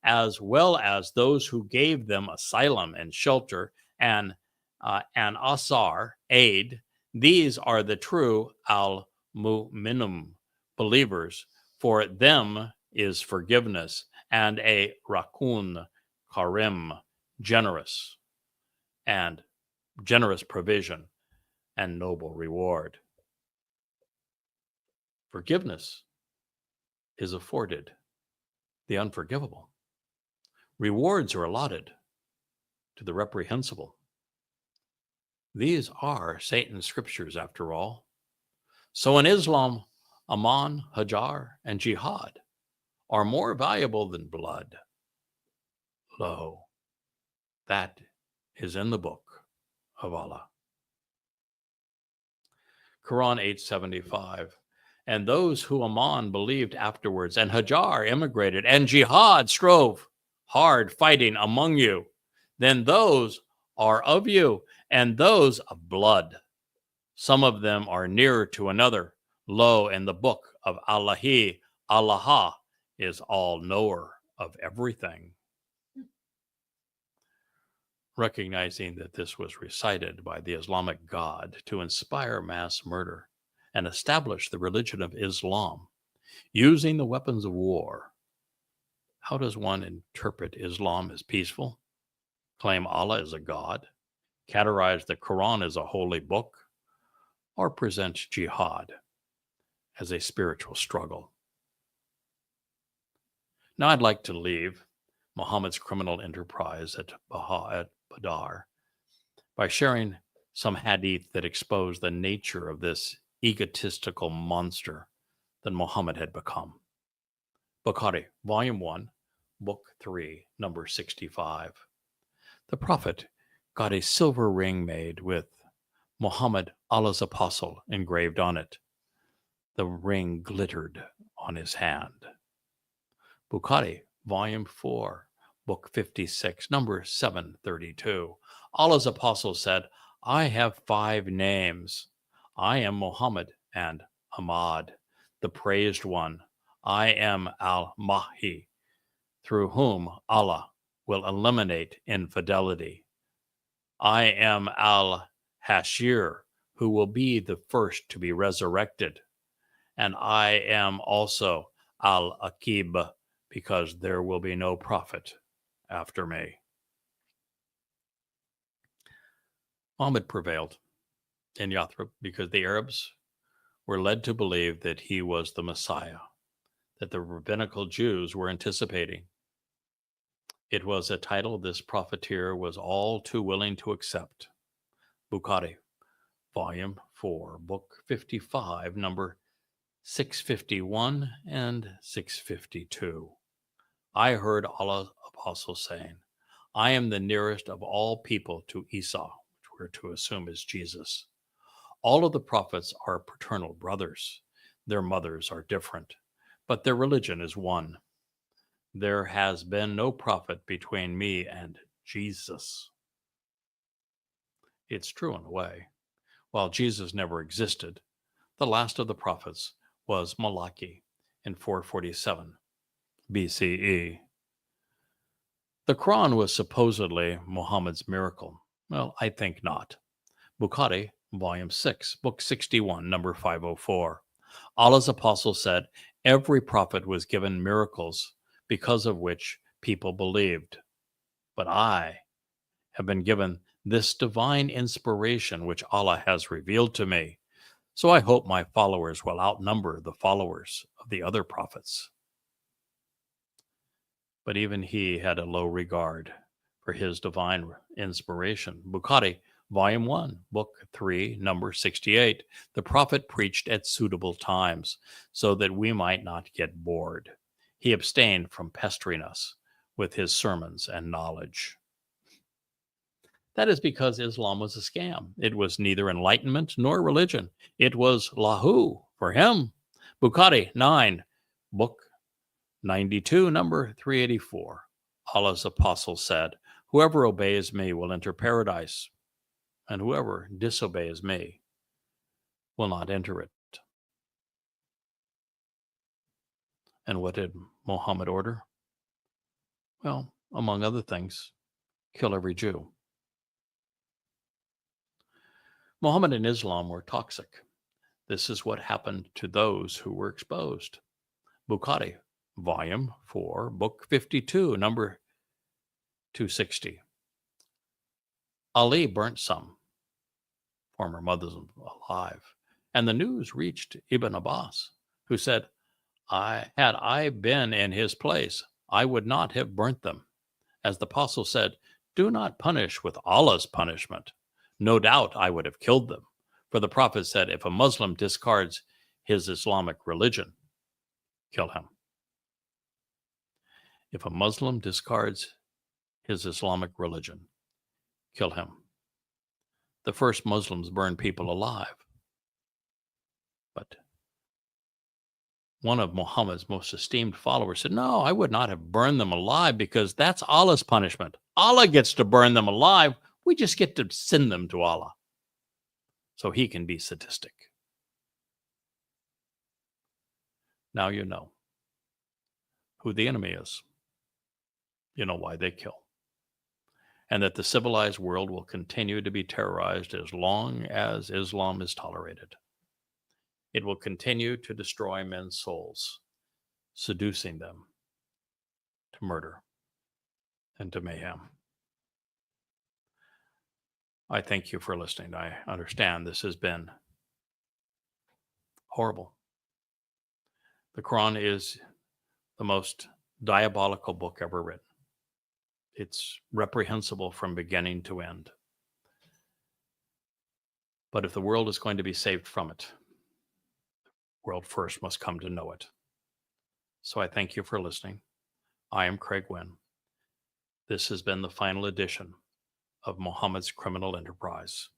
as well as those who gave them asylum and shelter and asar, aid. These are the true al-mu'minum, believers. For them is forgiveness and a rakun karim, generous and generous provision and noble reward. Forgiveness is afforded the unforgivable. Rewards are allotted to the reprehensible. These are Satan's scriptures, after all. So in Islam, Aman, Hajar, and Jihad are more valuable than blood. Lo, that is in the book of Allah. Quran 875. And those who Aman believed afterwards, and Hajar emigrated, and Jihad strove hard, fighting among you, then those are of you, and those of blood. Some of them are nearer to another. Lo, in the book of Allahi, Allah is all-knower of everything. Recognizing that this was recited by the Islamic God to inspire mass murder and establish the religion of Islam, using the weapons of war, how does one interpret Islam as peaceful, claim Allah as a God, categorize the Quran as a holy book, or present jihad as a spiritual struggle? Now I'd like to leave Muhammad's criminal enterprise at Badr by sharing some hadith that exposed the nature of this egotistical monster that Muhammad had become. Bukhari, Volume 1, Book 3, number 65. The Prophet got a silver ring made with Muhammad, Allah's apostle, engraved on it. The ring glittered on his hand. Bukhari, Volume 4, Book 56, number 732. Allah's apostle said, I have 5 names. I am Muhammad and Ahmad, the praised one. I am Al-Mahdi, through whom Allah will eliminate infidelity. I am Al-Hashir, who will be the first to be resurrected. And I am also Al-Aqib, because there will be no prophet after me. Muhammad prevailed in Yathrib because the Arabs were led to believe that he was the Messiah that the rabbinical Jews were anticipating. It was a title this profiteer was all too willing to accept. Bukhari, Volume 4, Book 55, number 651 and 652. I heard Allah's apostle saying, I am the nearest of all people to Isa, which we're to assume is Jesus. All of the prophets are paternal brothers. Their mothers are different, but their religion is one. There has been no prophet between me and Jesus. It's true in a way. While Jesus never existed, the last of the prophets was Malachi in 447 BCE. The Quran was supposedly Muhammad's miracle. Well, I think not. Bukhari, Volume 6, Book 61, number 504. Allah's apostle said, every prophet was given miracles because of which people believed. But I have been given this divine inspiration which Allah has revealed to me. So I hope my followers will outnumber the followers of the other prophets. But even he had a low regard for his divine inspiration. Bukhari, Volume 1, Book 3, number 68. The prophet preached at suitable times so that we might not get bored. He abstained from pestering us with his sermons and knowledge. That is because Islam was a scam. It was neither enlightenment nor religion. It was lahu for him. Bukhari 9, Book 92, number 384. Allah's apostle said, whoever obeys me will enter paradise, and whoever disobeys me will not enter it. And what did Muhammad order? Well, among other things, kill every Jew. Muhammad and Islam were toxic. This is what happened to those who were exposed. Bukhari, Volume 4, Book 52, number 260. Ali burnt some former Muslims alive, and the news reached Ibn Abbas, who said, had I been in his place, I would not have burnt them. As the apostle said, do not punish with Allah's punishment. No doubt I would have killed them. For the prophet said, if a Muslim discards his Islamic religion, kill him. If a Muslim discards his Islamic religion, kill him. The first Muslims burned people alive. But one of Muhammad's most esteemed followers said, no, I would not have burned them alive because that's Allah's punishment. Allah gets to burn them alive. We just get to send them to Allah so he can be sadistic. Now you know who the enemy is. You know why they kill. And that the civilized world will continue to be terrorized as long as Islam is tolerated. It will continue to destroy men's souls, seducing them to murder and to mayhem. I thank you for listening. I understand this has been horrible. The Quran is the most diabolical book ever written. It's reprehensible from beginning to end. But if the world is going to be saved from it, the world first must come to know it. So I thank you for listening. I am Craig Winn. This has been the final edition of Mohammed's Criminal Enterprise.